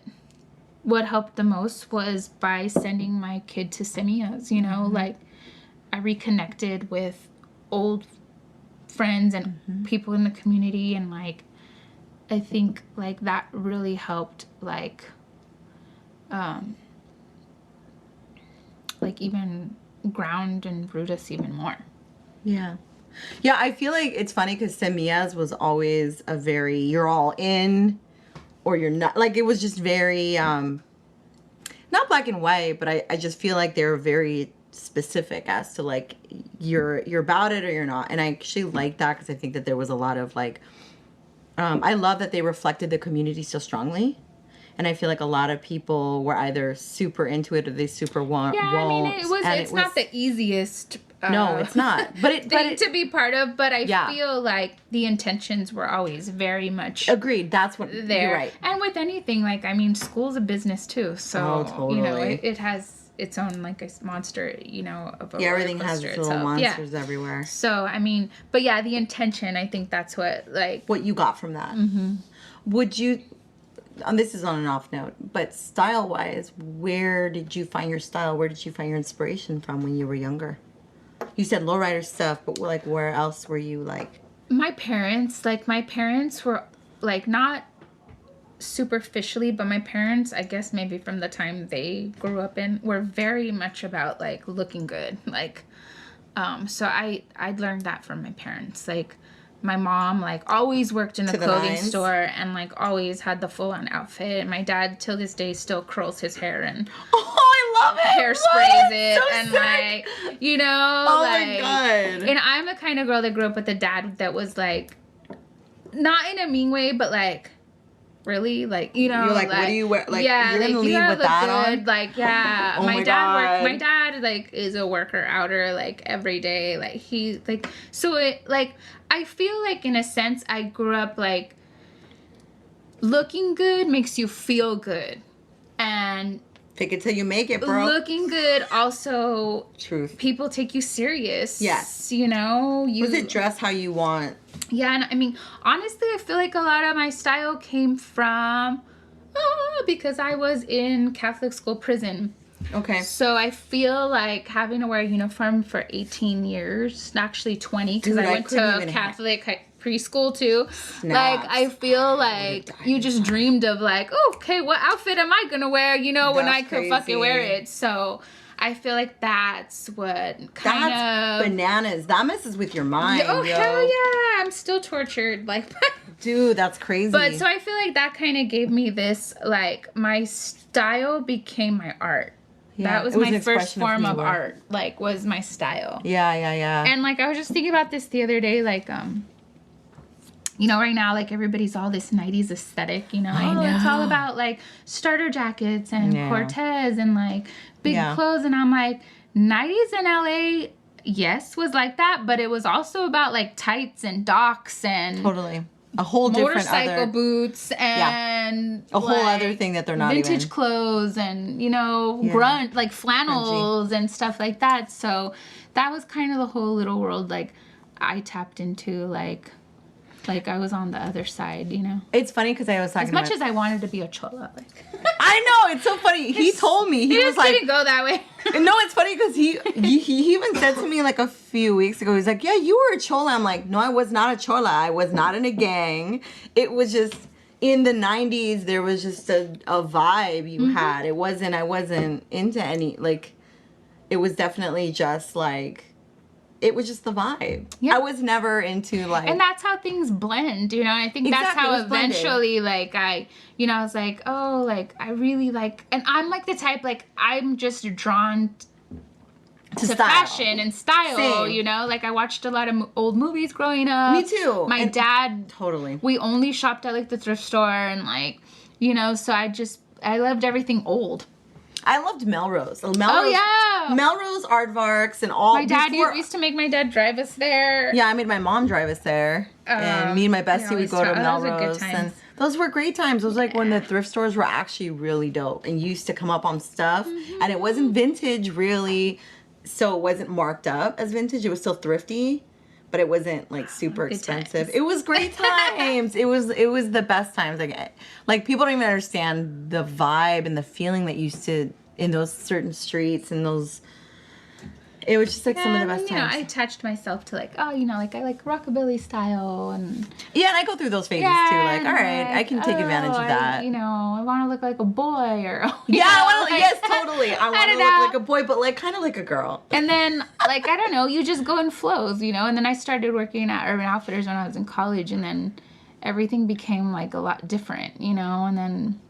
helped the most was by sending my kid to Semillas, you know? Like, I reconnected with old friends and people in the community, and, like, I think, like, that really helped, like, even ground and root us even more. Yeah, I feel like it's funny because Semillas was always a very, you're all in or you're not. Like, it was just very, not black and white, but I just feel like they're very specific as to, like, you're about it or you're not. And I actually like that because I think that there was a lot of, like, I love that they reflected the community so strongly. And I feel like a lot of people were either super into it or they super won't. Yeah, I mean, it's not the easiest. No, it's not. But it to be part of. But I feel like the intentions were always very much agreed. That's what there. You're right. And with anything, like, I mean, school's a business too. So totally. You know, it has its own, like, a monster. You know, of a everything has its little monsters everywhere. So I mean, but yeah, the intention. I think that's what you got from that. Would you? This is on an off note, but style-wise, where did you find your style? Where did you find your inspiration from when you were younger? You said lowrider stuff, but, like, where else were you, like? My parents were, like, not superficially, but my parents, I guess maybe from the time they grew up in, were very much about, like, looking good. Like, so I learned that from my parents. Like, my mom, like, always worked in a clothing store and, like, always had the full-on outfit. My dad, till this day, still curls his hair and I love it. Hairsprays it so and sick. Like, you know, my God. And I'm the kind of girl that grew up with a dad that was, like, not in a mean way, but, like, really, like, you know, you're like, what do you wear? Like, you're gonna leave with that on? Like, yeah. My dad, like, is a worker outer, like, every day. Like, he, like, so it, like, I feel like, in a sense, I grew up, like, looking good makes you feel good. And fake it till you make it, bro. Looking good also, truth. People take you serious. Yes. You know? Was it dress how you want? Yeah, and I mean, honestly, I feel like a lot of my style came from, because I was in Catholic school prison. Okay. So I feel like having to wear a uniform for 18 years, actually 20, because I went to Catholic preschool too. Snaps. Like, I feel like you just dreamed of, like, oh, okay, what outfit am I gonna wear, you know, when I could fucking wear it. So I feel like that's what kind of bananas. That messes with your mind. Oh, hell yeah. I'm still tortured. Like, dude, that's crazy. But so I feel like that kind of gave me this, like, my style became my art. Yeah, that was my first form of art, like, was my style. Yeah. And, like, I was just thinking about this the other day, like, you know, right now, like, everybody's all this 90s aesthetic, you know? It's all about, like, starter jackets and Cortez and, like, big clothes. And I'm like, 90s in LA, yes, was like that. But it was also about, like, tights and docks and... Totally. a whole different motorcycle other boots and a whole other thing that they're not vintage even clothes and grunt like flannels and stuff like that. So that was kind of the whole little world like I tapped into like I was on the other side, It's funny because I was talking as much as I wanted to be a chola, like I know, it's so funny. He told me he was like, didn't go that way. no, it's funny because he even said to me like a few weeks ago, he's like, yeah, you were a chola. I'm like, no, I was not a chola. I was not in a gang. It was just in the 90s. There was just a vibe you had. I wasn't into any, like, it was definitely just like, it was just the vibe. Yeah. I was never into like... And that's how things blend, I think that's how eventually, like, I was like, oh, like, I really like... And I'm like the type, like, I'm just drawn to fashion and style, Same. Like, I watched a lot of old movies growing up. Me too. My dad... Totally. We only shopped at, like, the thrift store and, like, so I loved everything old. I loved Melrose. Yeah. Melrose, Aardvarks, and all. My dad used to make my dad drive us there. Yeah, I made my mom drive us there. And me and my bestie would go to Melrose. And those were great times. It was like when the thrift stores were actually really dope and used to come up on stuff. Mm-hmm. And it wasn't vintage, really. So it wasn't marked up as vintage. It was still thrifty. But it wasn't like super expensive. It was great times. it was the best times. Like people don't even understand the vibe and the feeling that used to in those certain streets and those. It was just like some of the best times. I attached myself to like, like I like rockabilly style and. Yeah, and I go through those phases too. Like, all right, I can take advantage of that. I want to look like a boy or. Yes, totally. I want to look like a boy, but like kind of like a girl. And then, like, I don't know, you just go in flows, And then I started working at Urban Outfitters when I was in college, and then everything became like a lot different, And then.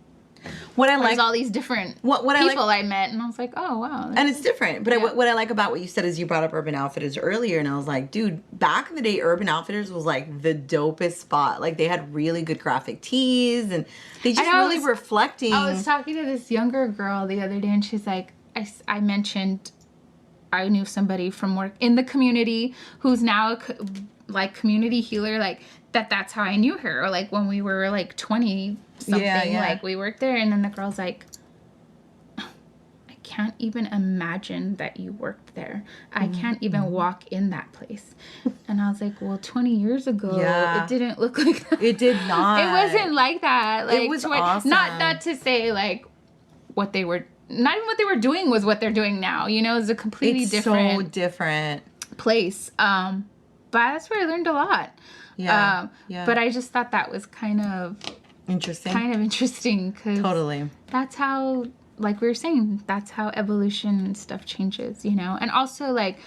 What I like, there's all these different people I met, and I was like, oh wow. And it's different. But what I like about what you said is you brought up Urban Outfitters earlier, and I was like, dude, back in the day, Urban Outfitters was like the dopest spot. Like they had really good graphic tees, and they just really reflecting. I was talking to this younger girl the other day, and she's like, I mentioned I knew somebody from work in the community who's now a community healer, like that's how I knew her. Or like when we were like 20 something, like we worked there, and then the girl's like, I can't even imagine that you worked there. I can't even walk in that place. And I was like, well, 20 years ago, it didn't look like that. It did not. It wasn't like that. Like, it was awesome. Not to say like what they were, not even what they were doing was what they're doing now. It's a completely different. So different place. But that's where I learned a lot. Yeah. But I just thought that was kind of interesting because totally that's how, like we were saying, that's how evolution and stuff changes, and also like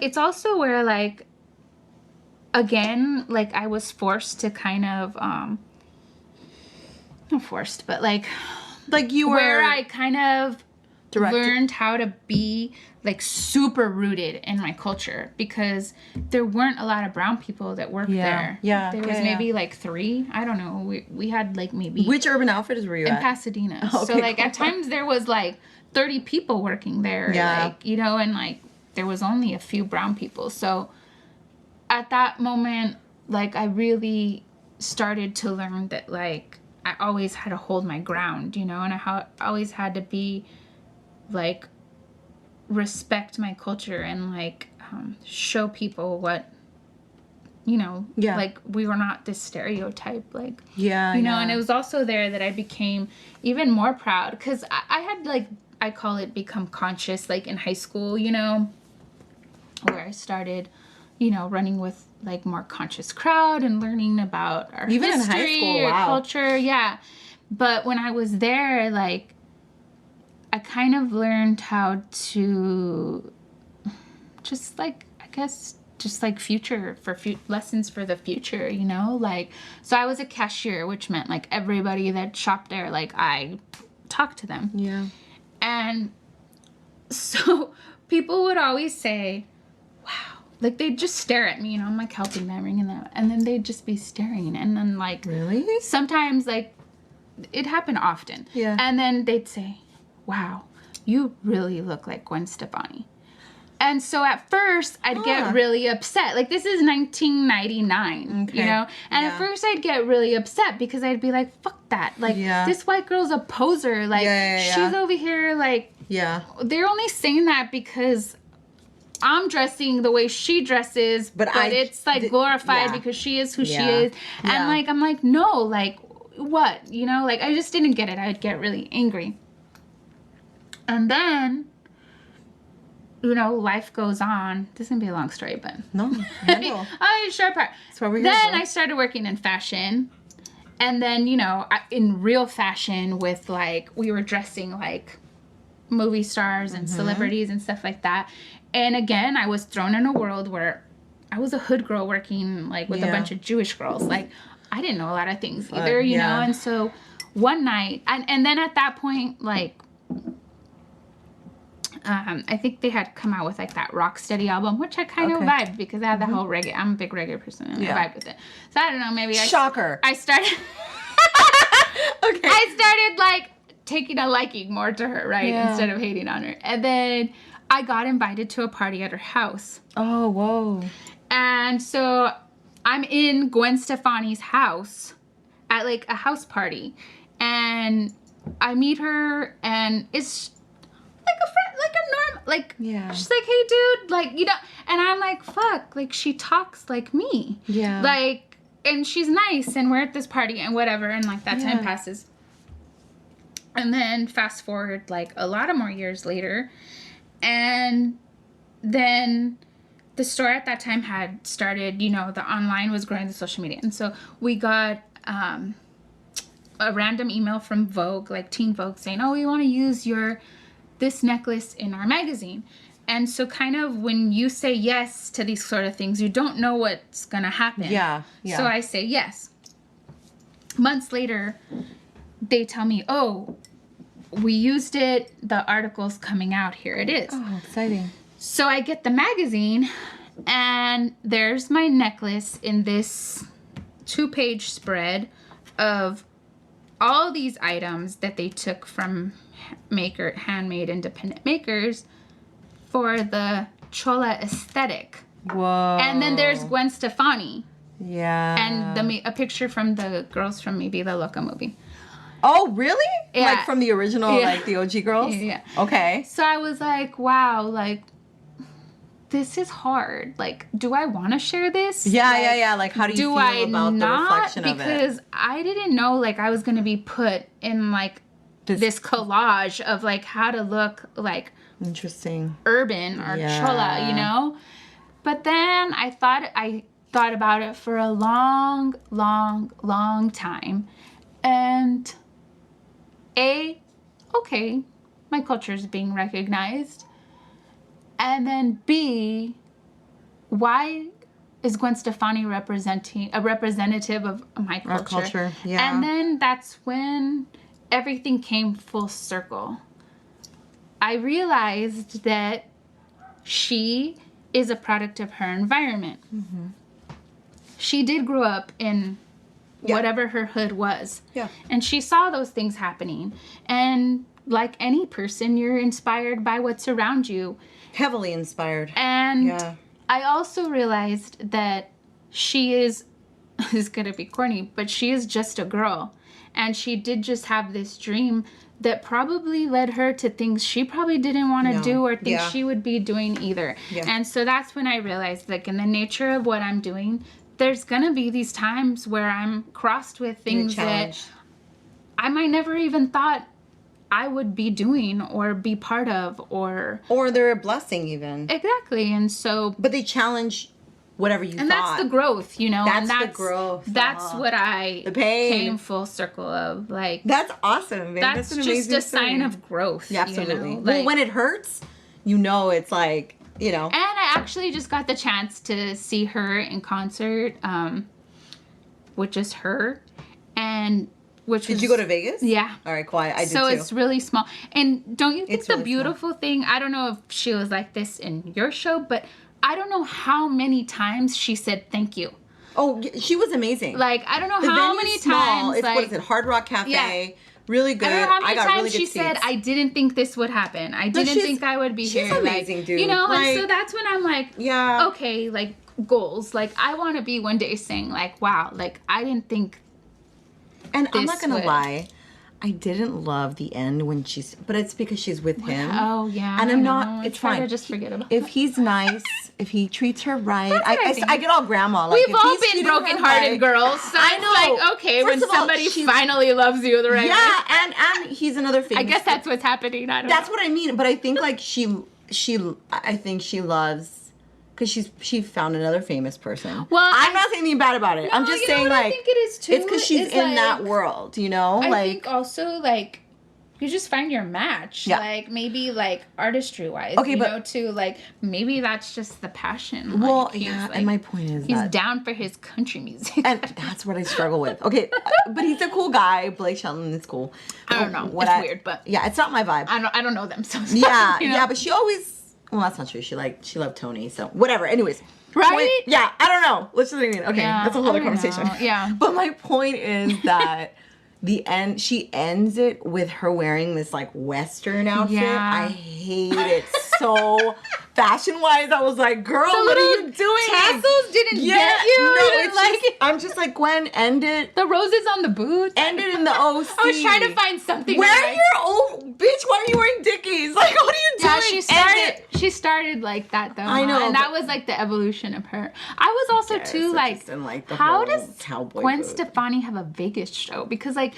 it's also where like again like I was forced to kind of not forced but like you were where I kind of learned how to be like super rooted in my culture because there weren't a lot of brown people that worked there. Yeah. There was maybe like 3. I don't know. We had like maybe. Which Urban Outfitters were you in at? Pasadena. Oh, okay, so like at times there was like 30 people working there. Yeah. Like, and like there was only a few brown people. So at that moment, like I really started to learn that like I always had to hold my ground, and I always had to be like respect my culture and like show people what like we were not this stereotype like and it was also there that I became even more proud because I had like I call it become conscious like in high school where I started running with like more conscious crowd and learning about our even history, in high school, our culture but when I was there like I kind of learned how to just like, I guess, just like lessons for the future, like, so I was a cashier, which meant like everybody that shopped there, like I talked to them. Yeah. And so people would always say, wow, like they'd just stare at me, I'm like helping them, ringing them, and then they'd just be staring. And then like, really? Sometimes like it happened often. Yeah. And then they'd say, wow, you really look like Gwen Stefani. And so at first I'd get really upset. Like, this is 1999, you know? And at first I'd get really upset because I'd be like, fuck that. Like, this white girl's a poser. Like, she's over here, like, they're only saying that because I'm dressing the way she dresses, but it's, like, glorified because she is who she is. And, like, I'm like, no, like, what? You know? Like, I just didn't get it. I'd get really angry. And then... you know, life goes on. This is going to be a long story, but... No, short part. That's what we're here Then for. I started working in fashion. And then, you know, in real fashion with, like, we were dressing like movie stars and celebrities and stuff like that. And again, I was thrown in a world where I was a hood girl working, like, with a bunch of Jewish girls. Like, I didn't know a lot of things either, you know? And so one night... And then at that point, like... I think they had come out with, like, that Rocksteady album, which I kind of vibed because I have the whole reggae. I'm a big reggae person, and I vibe with it. So I don't know, maybe Shocker. I started... I started, like, taking a liking more to her, right? Instead of hating on her. And then I got invited to a party at her house. Oh, whoa. And so I'm in Gwen Stefani's house at, like, a house party. And I meet her, and it's... like a friend, like a normal, like, she's like, hey, dude, like, you know, and I'm like, fuck, like, she talks like me. Like, and she's nice, and we're at this party, and whatever, and, like, that time passes. And then, fast forward, like, a lot of more years later, and then the store at that time had started, you know, the online was growing, the social media, and so we got, a random email from Vogue, like, Teen Vogue, saying, oh, we want to use this necklace in our magazine. And so kind of when you say yes to these sort of things, you don't know what's gonna happen. So I say yes. Months later, they tell me, oh, we used it, the article's coming out, here it is. Oh, exciting. So I get the magazine, and there's my necklace in this 2-page spread of all these items that they took from handmade independent makers for the Chola aesthetic. Whoa. And then there's Gwen Stefani. Yeah. And a picture from the girls from maybe the Loca movie. Oh, really? Yeah. Like from the original, like the OG girls? Yeah. Okay. So I was like, wow, like, this is hard. Like, do I want to share this? Yeah. Like, how do you feel about the reflection of it? Because I didn't know, like, I was going to be put in, like, this collage of, like, how to look, like, interesting, urban or chola, you know? But then I thought about it for a long, long, long time. And okay, my culture is being recognized. And then B, why is Gwen Stefani a representative of my culture? Our culture, yeah. And then that's when everything came full circle. I realized that she is a product of her environment. Mm-hmm. She did grow up in whatever her hood was. Yeah. And she saw those things happening. And like any person, you're inspired by what's around you. Heavily inspired. And I also realized that she is going to be corny, but she is just a girl. And she did just have this dream that probably led her to things she probably didn't want to do or think she would be doing either. Yeah. And so that's when I realized, like, in the nature of what I'm doing, there's going to be these times where I'm crossed with things that I might never even thought I would be doing or be part of or they're a blessing even. Exactly. And so... But they challenge whatever you thought. And that's the growth, you know? That's the growth. That's what I came full circle of. Like, that's awesome, man. That's an just a sign of growth. Yeah, absolutely. You know? Well, when it hurts, you know it's like, you know. And I actually just got the chance to see her in concert, with just her. And... Did you go to Vegas? Yeah. All right, quiet. I did so too. It's really small. And don't you think it's the really beautiful thing, I don't know if she was like this in your show, but I don't know how many times she said thank you. Oh, she was amazing. Like, I don't know how many times. It's, like, what is it, Hard Rock Cafe. Yeah. Really good. I don't know how many got times really good she seats. said, I didn't think this would happen. I didn't think I would be here. She's amazing, like, dude. You know, like, and so that's when I'm like, yeah. okay, like, goals. Like, I want to be one day saying, like, wow, like, I didn't think. And I'm not going to lie. I didn't love the end when but it's because she's with him. Oh, yeah. And I'm not, it's fine. To just forget about if he's nice, if he treats her right, I I get all grandma. Like, we've all been broken-hearted girls. So I know. It's like, okay, when somebody finally loves you the right way. Yeah, and he's another famous. I guess that's what's happening. I don't know. That's what I mean. But I think, like, I think she loves, because she found another famous person. Well, I'm not saying anything bad about it. No, I'm just saying, like, I think it is too. It's because she's in that world, you know? I think also, like, you just find your match. Yeah. Like, maybe, like, artistry-wise. Okay, but too, like, maybe that's just the passion. Well, like, yeah, and my point is he's down for his country music. And that's what I struggle with. Okay, but he's a cool guy. Blake Shelton is cool. I don't know. It's weird, but... Yeah, it's not my vibe. I don't know them, so... Yeah, you know? Yeah, but she always... Well, that's not true. She loved Tony, so whatever. Anyways. Right? Yeah, I don't know. Let's just leave it. Okay, that's a whole other conversation. Know. Yeah. But my point is that... she ends it with her wearing this, like, Western outfit. Yeah. I hate it so fashion-wise. I was like, girl, what are you doing? Tassels didn't get you? No, it's like, I'm just like, Gwen, end it. The roses on the boots. End it in the OC. I was trying to find something. Where your old bitch? Why are you wearing Dickies? Like, what are you doing? Yeah, she started like that, though. I know. And that was, like, the evolution of her. I was also, too, like, how does Gwen Stefani have a Vegas show? Because, like,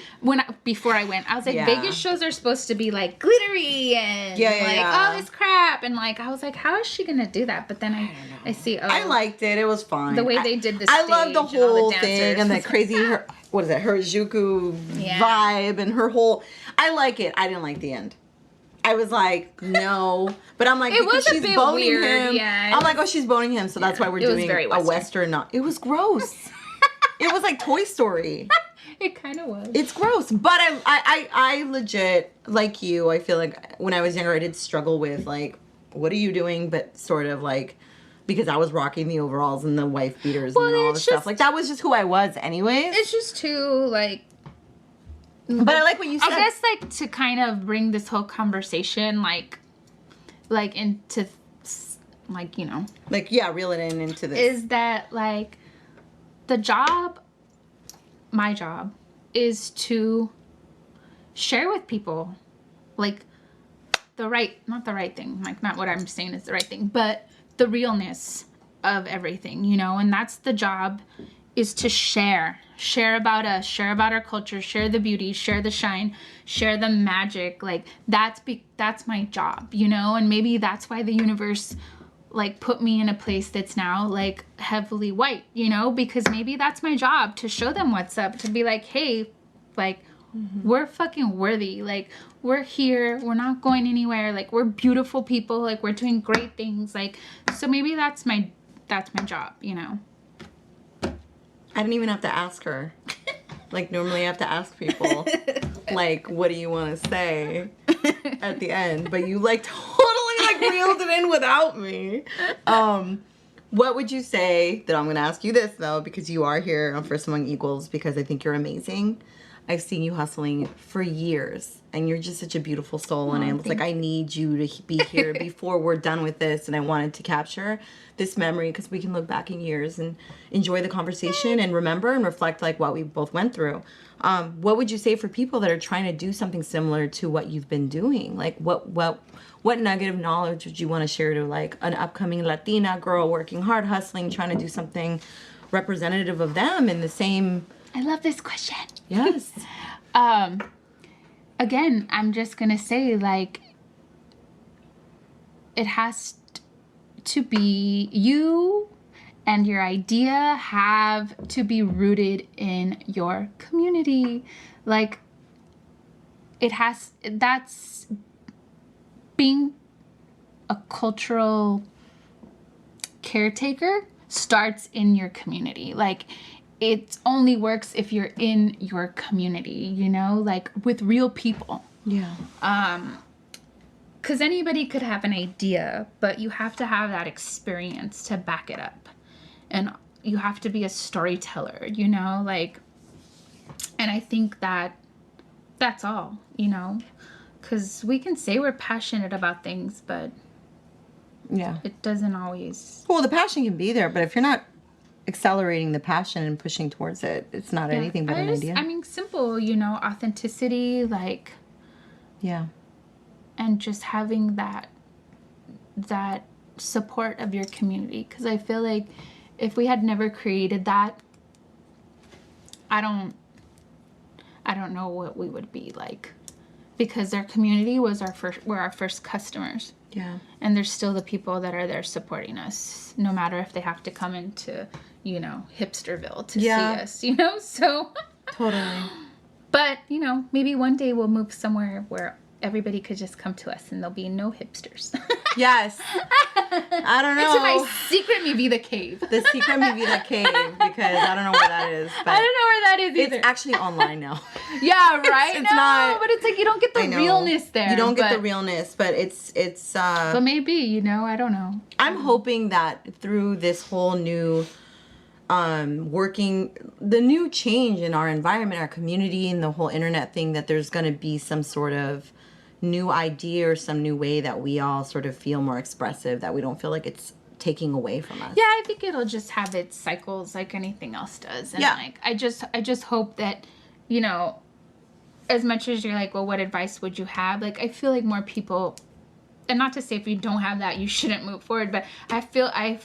before I went, I was like, Vegas shows are supposed to be, like, glittery and all this crap, and, like, I was like, how is she gonna do that? But then I see. Oh, I liked it. It was fine. The way they did the I love the whole and thing and the crazy what is it? Harajuku vibe and her whole. I like it. I didn't like the end. I was like, no, but I'm like, because she's boning him. Yeah, I'm like, oh, she's boning him, so that's why we're doing a Western. It was gross. It was like Toy Story. It kind of was. It's gross, but I legit, like you, I feel like when I was younger, I did struggle with, like, what are you doing? But sort of, like, because I was rocking the overalls and the wife beaters and all the stuff. Like, that was just who I was anyways. It's just too, like... But I like what you said. I guess, like, to kind of bring this whole conversation, like into, like, you know... Like, yeah, reel it into this. Is that, like, my job is to share with people, like, not the right thing, like, not what I'm saying is the right thing, but the realness of everything, you know, and that's the job, is to share about us, share about our culture, share the beauty, share the shine, share the magic. Like, that's my job, you know, and maybe that's why the universe, like, put me in a place that's now, like, heavily white, you know, because maybe that's my job, to show them what's up, to be like, hey, like, we're fucking worthy, like, we're here, we're not going anywhere, like, we're beautiful people, like, we're doing great things, like, so maybe that's my job, you know. I didn't even have to ask her. Like, normally I have to ask people, like, what do you want to say at the end? But you, like, totally, like, reeled it in without me. What would you say, that I'm going to ask you this, though, because you are here on First Among Equals, because I think you're amazing. I've seen you hustling for years, and you're just such a beautiful soul, and I was like, I need you to be here before we're done with this, and I wanted to capture this memory, because we can look back in years and enjoy the conversation and remember and reflect, like, what we both went through. What would you say for people that are trying to do something similar to what you've been doing? Like, what nugget of knowledge would you want to share to, like, an upcoming Latina girl working hard, hustling, trying to do something representative of them in the same... I love this question. Yes. Again, I'm just going to say, like, it has to be, you and your idea have to be rooted in your community. Like, that's being a cultural caretaker starts in your community. Like, it only works if you're in your community, you know, like, with real people. Yeah. Because anybody could have an idea, but you have to have that experience to back it up. And you have to be a storyteller, you know, like, and I think that that's all, you know, because we can say we're passionate about things, but Yeah. it doesn't always. Well, the passion can be there, but if you're not accelerating the passion and pushing towards it, it's not anything but an idea. I mean, simple, you know, authenticity, like, Yeah. and just having that support of your community. Because I feel like if we had never created that, I don't know what we would be like, because our community were our first customers. Yeah. And there's still the people that are there supporting us, no matter if they have to come into, you know, Hipsterville to see us, you know, so. Totally. But, you know, maybe one day we'll move somewhere where everybody could just come to us and there'll be no hipsters. Yes. I don't know. Into my secret Vida cave. The secret Vida cave, because I don't know where that is. But I don't know where that is either. it's actually online now. Yeah, right? It's no, not- but it's like you don't get the I know. realness there. You don't get the realness, but it's But maybe, you know, I don't know. I'm hoping that through this whole new the new change in our environment, our community, and the whole internet thing, that there's going to be some sort of new idea or some new way that we all sort of feel more expressive, that we don't feel like it's taking away from us. Yeah, I think it'll just have its cycles like anything else does. And Yeah. like I just hope that, you know, as much as you're like, well, what advice would you have? Like, I feel like more people, and not to say if you don't have that, you shouldn't move forward, but I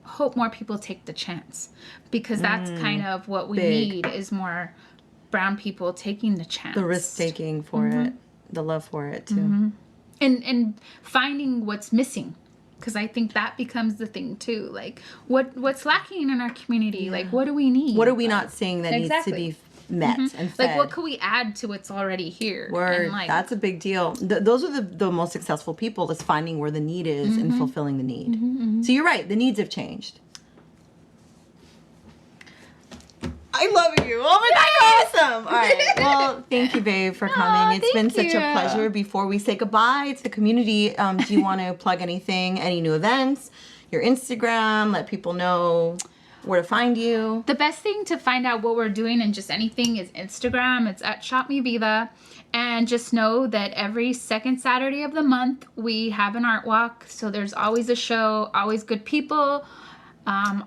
hope more people take the chance, because that's kind of what we big. need, is more brown people taking the chance. The risk taking for it, the love for it too. And finding what's missing, because I think that becomes the thing too. Like, what's lacking in our community? Like, what do we need? What are we not seeing that Exactly. needs to be met and fed? Like, what could we add to what's already here? Word. And like, That's a big deal. Those are the most successful people, is finding where the need is and fulfilling the need. So you're right. The needs have changed. I love you. Oh my God, awesome. All right. Well, thank you, babe, for coming. It's been thank such a you. pleasure. Before we say goodbye to the community, do you want to plug anything, any new events, your Instagram, let people know where to find you? the best thing to find out what we're doing and just anything is Instagram. It's at Shop Me Vida. And just know that every second Saturday of the month, we have an art walk. So there's always a show, always good people,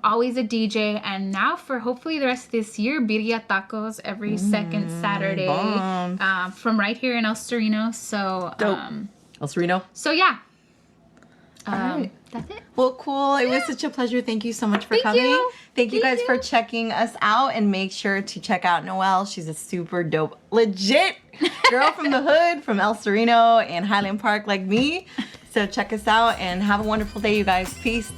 always a DJ. And now for hopefully the rest of this year, birria tacos every second Saturday from right here in El Sereno. So, El Sereno. so yeah. right. That's it. Well, cool. It was such a pleasure. Thank you so much for Thank coming. you. Thank you Thank guys you. for checking us out, and make sure to check out Noelle. She's a super dope, legit girl from the hood, from El Sereno and Highland Park like me. So check us out and have a wonderful day, you guys. Peace.